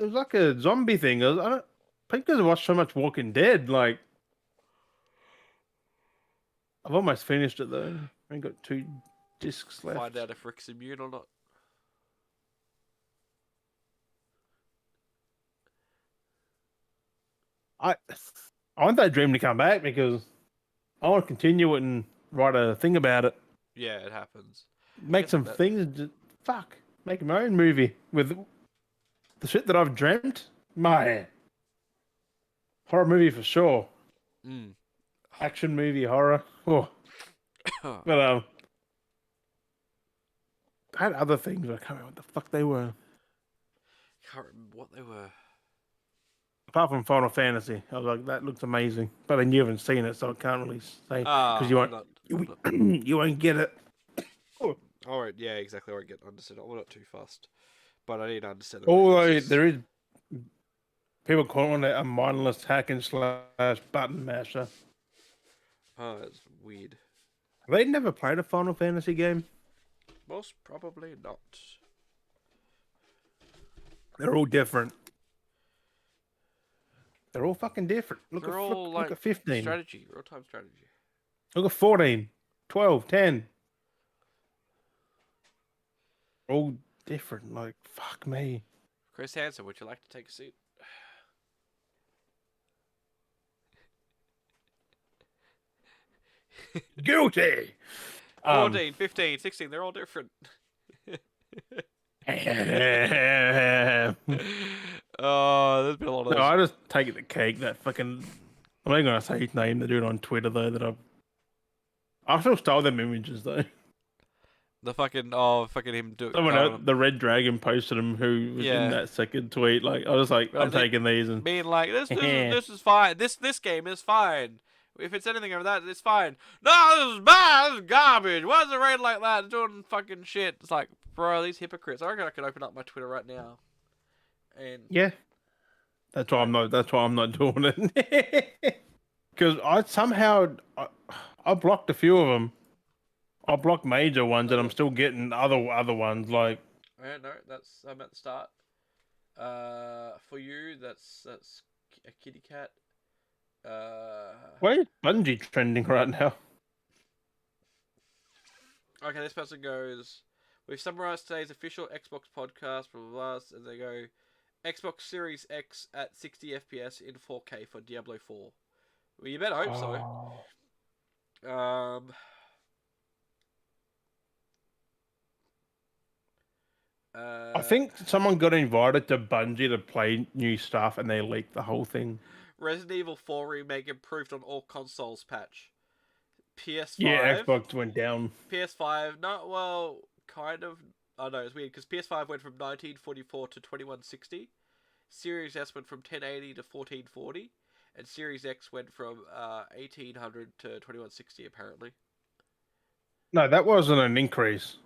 was like a zombie thing. I don't I think because I watched so much Walking Dead. Like I've almost finished it though. I only got 2 discs left. Find out if Rick's immune or not. I I want that dream to come back because I want to continue it and write a thing about it. Yeah, it happens. Make some things. Fuck. Make my own movie with the shit that I've dreamt. My horror movie for sure. Mm. Action movie, horror. Oh, but I had other things. I can't remember what the fuck they were. Can't remember what they were. Apart from Final Fantasy, I was like, that looks amazing. But then you haven't seen it, so I can't really say because you won't. You won't get it. Oh. Alright, yeah, exactly. I get understand it. We're not too fast, but I need to understand. Although there is people calling it a mindless hack and slash button masher. Oh, that's weird. They never played a Final Fantasy game. Most probably not. They're all different. They're all fucking different. They're all look like at 15. strategy, real time strategy. Look at 14, 12, 10. All different. Like, fuck me. Chris Hansen, would you like to take a seat? Guilty! 14, 15, 16, they're all different. Oh, there's been a lot of No, those. I just take it the cake. That fucking. I'm not gonna say his name. The dude on Twitter though. I still stole them images though. The fucking him Someone throwing else, them. the Red Dragon posted him who was in Yeah, that second tweet. Like, I was like, but I I'm think taking these and being like this is fine. This game is fine. If it's anything over that, it's fine. No, this is bad. This is garbage. Why is it rated like that? It's doing fucking shit. It's like, bro, these hypocrites. I reckon I could open up my Twitter right now and yeah, that's why like, I'm not. That's why I'm not doing it. Because I blocked a few of them. I blocked major ones, and I'm still getting other ones. Like, yeah, no, that's I'm at the start. For you, that's a kitty cat. Uh, where is Bungie trending right now? okay, this person goes. We've summarized today's official Xbox podcast, blah blah blah, and they go Xbox Series X at 60 FPS in 4K for Diablo 4. Well, you better hope so. Oh. Um, I uh, think someone got invited to Bungie to play new stuff, and they leaked the whole thing. Resident Evil 4 remake improved on all consoles patch. Yeah, PS5, Xbox went down. PS5, not well, kind of. Oh no, it's weird because PS5 went from 1944 to 2160. Series S went from 1080 to 1440, and Series X went from 1800 to 2160 apparently. No, that wasn't an increase.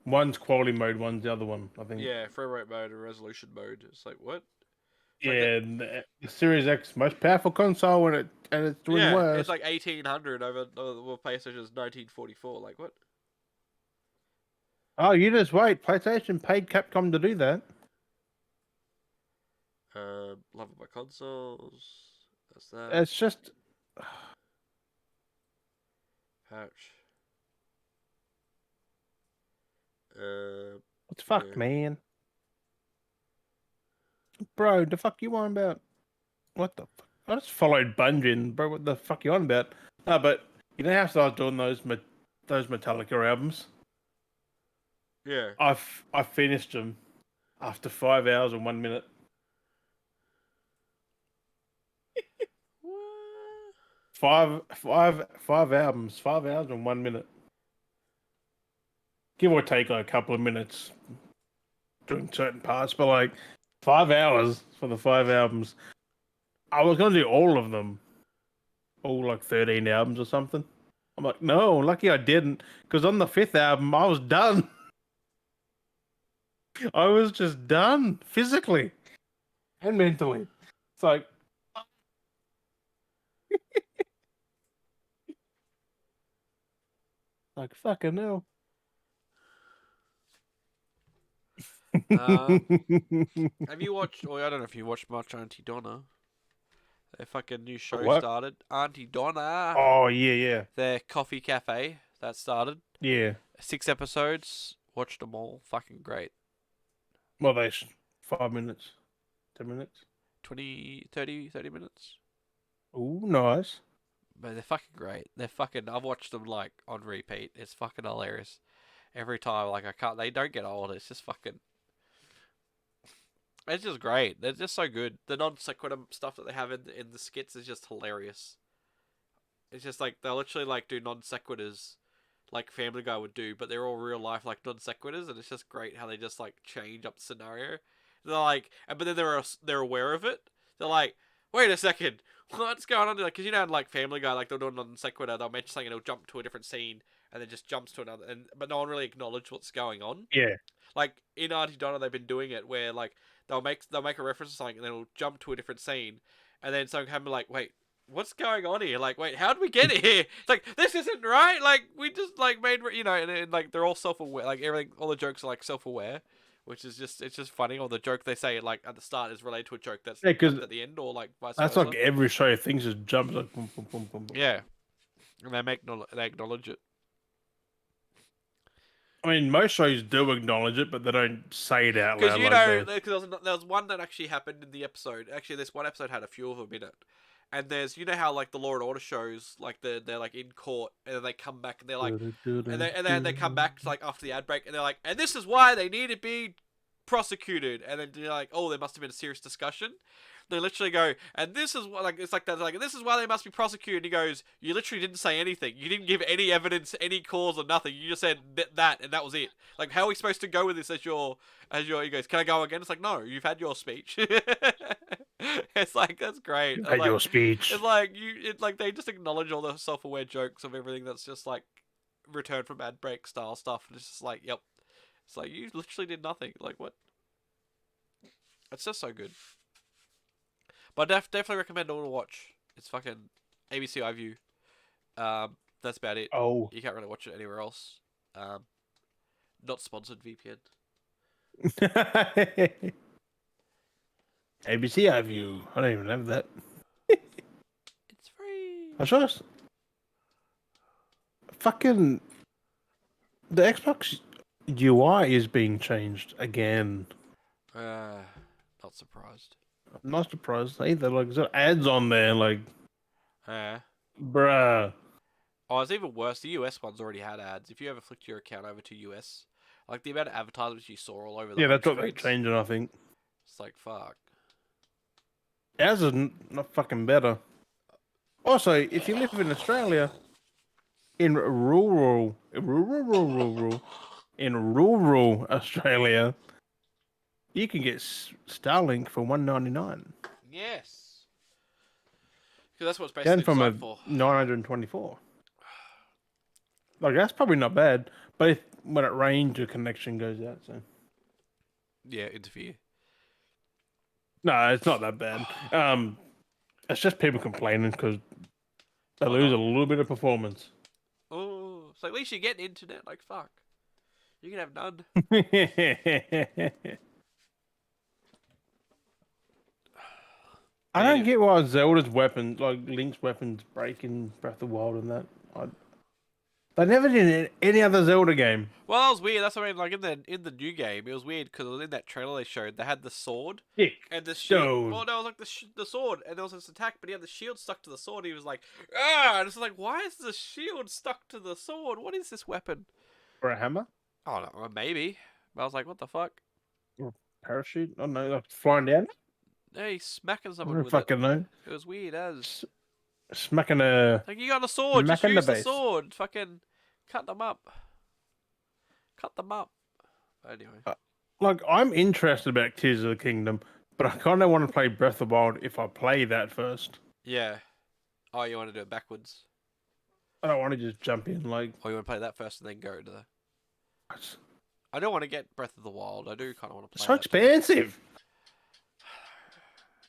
One's quality mode, one's the other one. I think. Yeah, frame rate mode and resolution mode. It's like what? It's like that. Yeah, the Series X most powerful console, and it's doing Yeah, it's worse. like 1800 over PlayStation's 1944. Like what? Oh, you just wait. PlayStation paid Capcom to do that. Love of my consoles. That's that. It's just Patch. it's fucked, Yeah. man. Bro, the fuck you on about? What the fuck? I just followed Bungie, bro. What the fuck you on about? No, but you know how I started doing those Metallica albums? Yeah. I finished them after 5 hours and 1 minute. What? Five albums, 5 hours and 1 minute. Give or take like a couple of minutes doing certain parts, but like 5 hours for the 5 albums. I was gonna do all of them, all like 13 albums or something. I'm like, no, lucky I didn't, because on the fifth album I was done. I was just done physically and mentally. It's like fucking hell. Um, have you watched? Well, I don't know if you watched much Auntie Donna. Their fucking new show What? started. Auntie Donna. Oh yeah, yeah, Their coffee cafe that started. yeah. 6 episodes. Watched them all. Fucking great. Well, 5 minutes, 10 minutes. 20, 30 minutes. Oh, nice. But they're fucking great. They're fucking. I've watched them like on repeat. It's fucking hilarious. Every time, like I can't. They don't get old. It's just fucking. It's just great. They're just so good. The non sequitur stuff that they have in the skits is just hilarious. It's just like they'll literally like do non sequiturs, like Family Guy would do, but they're all real life like non sequiturs, and it's just great how they just like change up the scenario. They're like, but then they're aware of it. They're like, wait a second, what's going on? Like, cause you know, in, like Family Guy, like they'll do a non sequitur, they'll mention something, and it'll jump to a different scene, and then just jumps to another, and but no one really acknowledges what's going on. Yeah. Like in Auntie Donna, they've been doing it where like they'll make a reference to something, and then it'll jump to a different scene, and then someone can be like, wait, what's going on here? Like, wait, how did we get here? It's like this isn't right. Like we just like made and like they're all self-aware. Like everything, all the jokes are like self-aware, which is just it's just funny. Or the joke they say like at the start is related to a joke that's Yeah, because at the end, or like vice that's versa. like every show. Things just jumps like boom, boom, boom, boom, boom. Yeah, and they acknowledge it. I mean, most shows do acknowledge it, but they don't say it out Because loud. you Like know, they. because there was one that actually happened in the episode. Actually, this one episode had a few of them in it. And there's, you know how like the Law and Order shows, like they're like in court, and then they come back and they're like, and they come back like after the ad break, and they're like, and this is why they need to be prosecuted, and then you're like, oh, there must have been a serious discussion. They literally go, and this is what, like, it's like that, like, this is why they must be prosecuted. He goes, you literally didn't say anything. You didn't give any evidence, any cause, or nothing. You just said that, and that was it. Like, how are we supposed to go with this as your? He goes, can I go again? It's like, no, you've had your speech. It's like, that's great. Had your speech. It's like like they just acknowledge all the self-aware jokes of everything that's just like return from ad break style stuff, and it's just like, yep. It's like you literally did nothing. Like what? It's just so good. But I definitely recommend all to watch. It's fucking ABC iView. That's about it. Oh. You can't really watch it anywhere else. Not sponsored VPN. ABC iView. I don't even have that. It's free. I just fucking the Xbox UI is being changed again. Not surprised. I'm not surprised either. Like, there's ads on there, like, bruh. Oh, it's even worse. The US ones already had ads. If you ever flicked your account over to US, like the amount of advertisements you saw all over the Yeah, that's what they're screens, changing, I think. it's like fuck. Ours is not fucking better. Also, if you live in Australia, in rural Australia, you can get Starlink for $199. Yes. Because that's what it's Down basically from a designed for. 924. Like, that's probably not bad, but when it rains, your connection goes out. So Yeah, interfere. no, it's not that bad. It's just people complaining because they Why lose not? a little bit of performance. Oh, it's like at least you get internet. Like fuck, you can have none. I don't get why Zelda's weapons, like Link's weapons, break in Breath of the Wild and that. They never did it in any other Zelda game. Well, that was weird. That's what I mean. Like in the new game, it was weird because in that trailer they showed they had the sword Dick. and the shield. Dude. Well, no, it was like the sword, and there was this attack, but he had the shield stuck to the sword. He was like, ah, and it's like, why is the shield stuck to the sword? What is this weapon? Or a hammer? Oh no, maybe. But I was like, what the fuck? Or a parachute? I don't know, like flying down? Yeah, he's smacking I someone don't with fucking know. it. It was weird as. Smacking a... Like, you got a sword, just Smacking the use the base. sword. Fucking cut them up. Cut them up. Anyway. Like, I'm interested about Tears of the Kingdom, but I kind of want to play Breath of the Wild if I play that first. Yeah. Oh, you want to do it backwards? I don't want to just jump in, like... Or you want to play that first and then go to the... I don't want to get Breath of the Wild. I do kind of want to play It's so that too. expensive!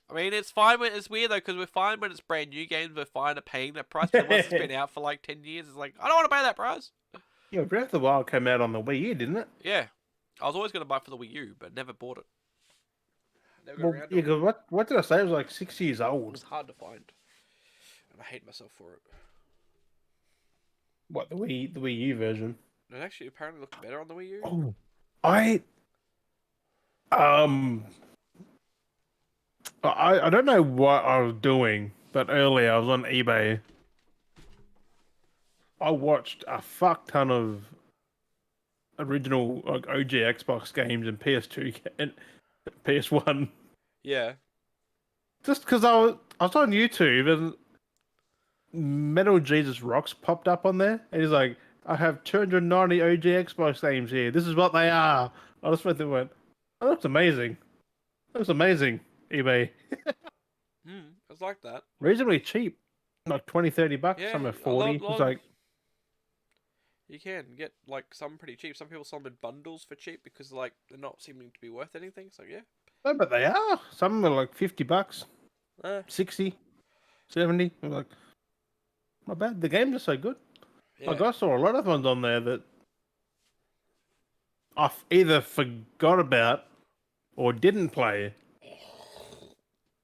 I mean, it's fine when it's weird though, because we're fine when it's brand new games. We're fine at paying that price. But once it's been out for like 10 years, it's like I don't want to pay that price. Yeah, Breath of the Wild came out on the Wii U, didn't it? Yeah, I was always going to buy it for the Wii U, but never bought it. Never got Well, around to yeah, it. because what did I say? It was like 6 years It old. was hard to find, and I hate myself for it. What, the Wii U version? It actually apparently looked better on the Wii U. Oh, I don't know what I was doing, but earlier I was on eBay. I watched a fuck ton of original like OG Xbox games and PS2 and PS1. Yeah. Just because I was on YouTube and Metal Jesus Rocks popped up on there, and he's like, "I have 290 OG Xbox games here. This is what they are." I just went, "Oh, that's amazing. That's amazing." eBay. It's like that. Reasonably cheap. Like 20, 30 bucks, Yeah, some are a 40. lot It's like, you can get like some pretty cheap. Some people sell them in bundles for cheap because like they're not seeming to be worth anything. So yeah. no, but they are. Some are like 50 bucks, Uh, 60, 70. I'm like, not bad. The games are so good. yeah. Like, I saw a lot of ones on there that I either forgot about or didn't play.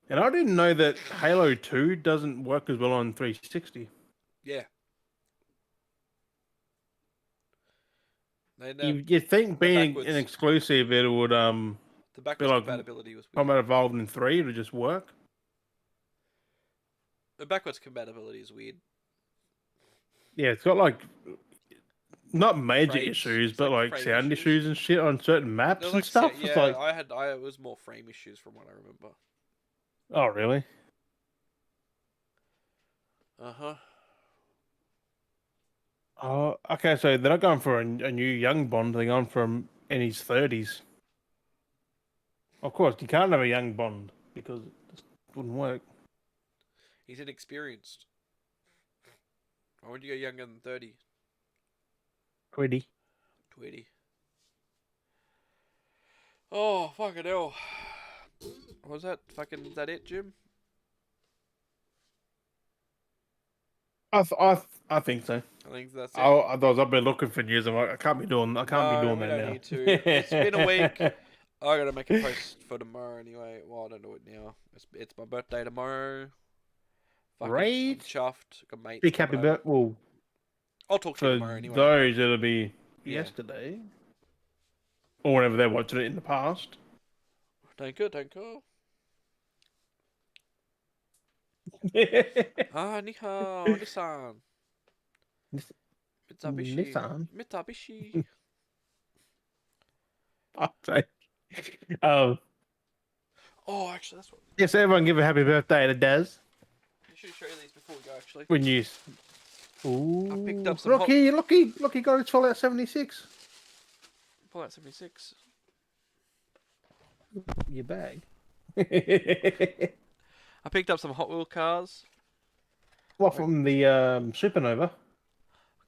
And I didn't know that Halo 2 doesn't work as well on 360. Yeah. You'd think being backwards. an exclusive, it would The backwards like compatibility was weird. Combat Evolved in 3, it would just work. The backwards compatibility is weird. Yeah, it's got like not major frames. issues, It's but like like frame sound issues. issues and shit on certain There was maps and like stuff. It's yeah, like, I it was more frame issues from what I remember. oh really? Uh huh. Oh, okay. So they're not going for a new young Bond. They're going from in his 30s. Of course, you can't have a young Bond because it just wouldn't work. He's inexperienced. Why would you go younger than 30? Pretty. 20. Oh, fucking hell. Was that fucking, is that it, Jim? I think so. I think that's it. Otherwise, I've been looking for news. I'm like, I can't be No, doing we that don't now. need to. It's been a week. I gotta make a post for tomorrow anyway. Well, I don't do it now. It's my birthday tomorrow. Fucking, I'm Right? chuffed. Got mates Big coming happy over. birthday. Well, I'll talk to you for tomorrow anyway. those, it'll be Yeah. yesterday or whenever they're watching it in the past. Thank you, thank you. Ah, ni hao, Nissan. Mitsubishi. Nissan. Mitsubishi. Okay. Um, Oh, actually, that's what. yes, everyone give a happy birthday to Daz. I should show you these before we go, actually. When you. I picked Ooh, up some hot. Lucky got his Fallout 76. Pull out 76. Your bag. I picked up some Hot Wheel cars. What from the Supernova?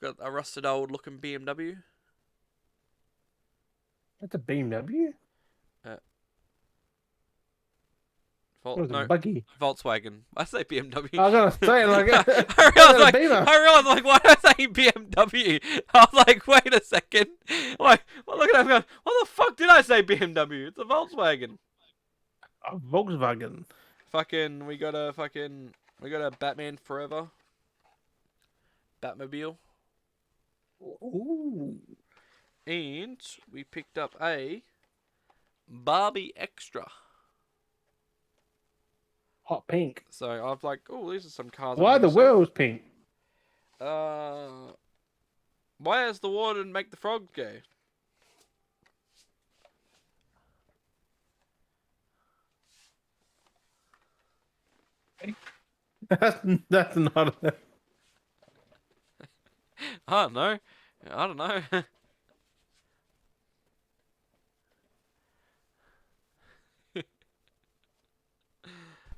Got a rusted old looking BMW. That's a BMW. What is a No, buggy? Volkswagen. I say BMW. I was gonna say like I realized like why am I saying BMW? I was like, wait a second. Like, well, look at him going, what the fuck did I say BMW? It's a Volkswagen. a Volkswagen. We got a Batman Forever. Batmobile. Ooh, And we picked up a Barbie Extra. hot pink. So I've like, oh, these are some cars. Why I've the never seen. wheels pink? Why does the water make the frog gay? That's not. I don't know. I don't know.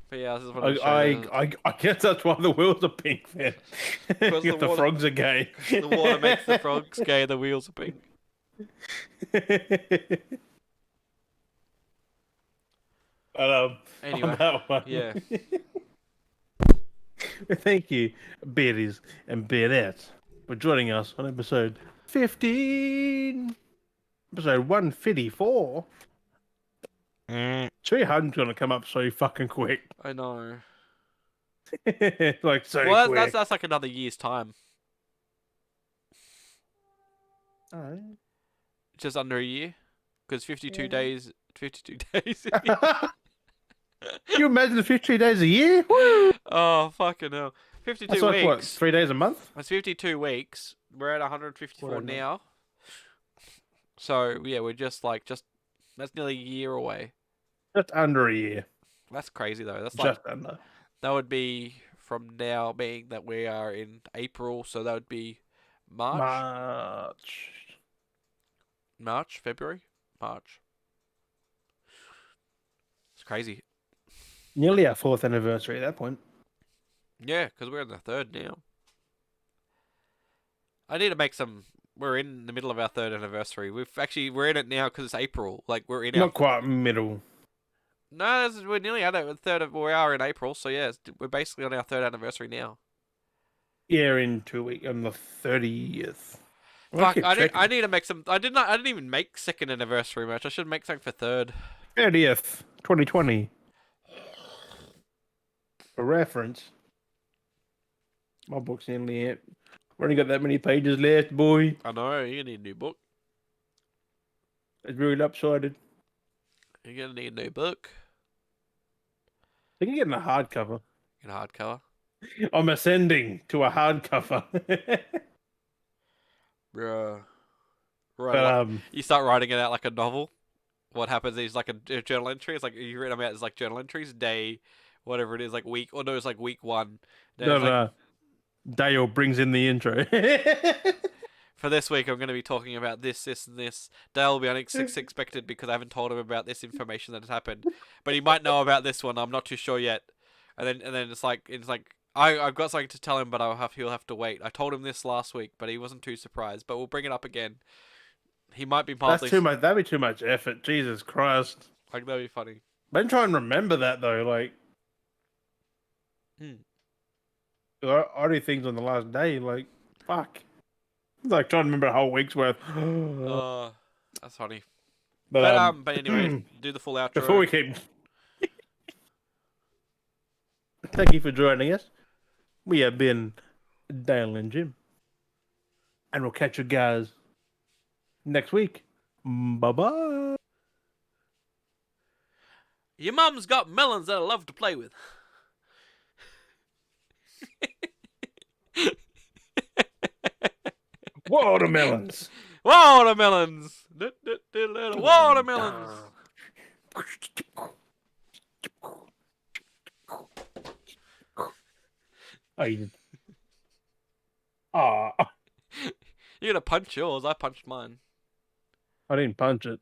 But yeah, I just wanted to show you I guess that's why the wheels are pink then. because If the frogs are gay. the water makes the frogs gay. The wheels are pink. But Anyway, on that one, yeah. thank you, Beardies and Beardettes, for joining us on episode 15, episode 154. 300's gonna come up so fucking quick. I know. Like so Well, quick. that's like another year's time. Alright. Just under a year, because 52 Yeah. days. 52 days. Can you imagine the 52 days a year? Woo! Oh fucking hell! 52 That's like what, weeks. 3 days a month? It's 52 weeks. We're at 154 Well, no. now. So yeah, we're just that's nearly a year away. Just under a year. That's crazy though. That's Just under. that would be from now being that we are in April, so that would be March, February, March. It's crazy. Nearly our 4th anniversary at that point. Yeah, because we're in the 3rd now. I need to make some. We're in the middle of our 3rd anniversary. We're in it now because it's April. Like we're in Not quite middle. No, we're nearly at it. We are in April, so yeah, we're basically on our 3rd anniversary now. Yeah, in 2 weeks, on the 30th. Fuck, I need to make some. I didn't even make 2nd anniversary merch. I should make something for 3rd. 30th, 2020. For reference, my book's nearly it. We only got that many pages left, boy. I know you're gonna need a new book. It's really lopsided. You're gonna need a new book. I think you're getting a hardcover. In hardcover. I'm ascending to a hardcover. Bruh. Right, But you start writing it out like a novel. What happens is like a journal entry. It's like you write them out as like journal entries, day, whatever it is, like week, or no, it's like week one. Then no, it's like no, Dale brings in the intro. for this week, I'm going to be talking about this, this, and this. Dale will be unexpected because I haven't told him about this information that has happened, but he might know about this one. I'm not too sure yet. And then it's like I've got something to tell him, but he'll have to wait. I told him this last week, but he wasn't too surprised. But we'll bring it up again. He might be That's mildly. too much. That'd be too much effort. Jesus Christ. Like that'd be funny. Then try and remember that though. Like, Hmm. I do things on the last day. Like, fuck. It's like trying to remember a whole week's worth. Uh, that's funny. But But anyway, do the full before outro. we keep, thank you for joining us. We have been Dale and Jim, and we'll catch you guys next week. Bye bye. Your mum's got melons that I love to play with. Watermelons. Watermelons. Watermelons. Ah, You're gonna punch yours. I punched mine. I didn't punch it.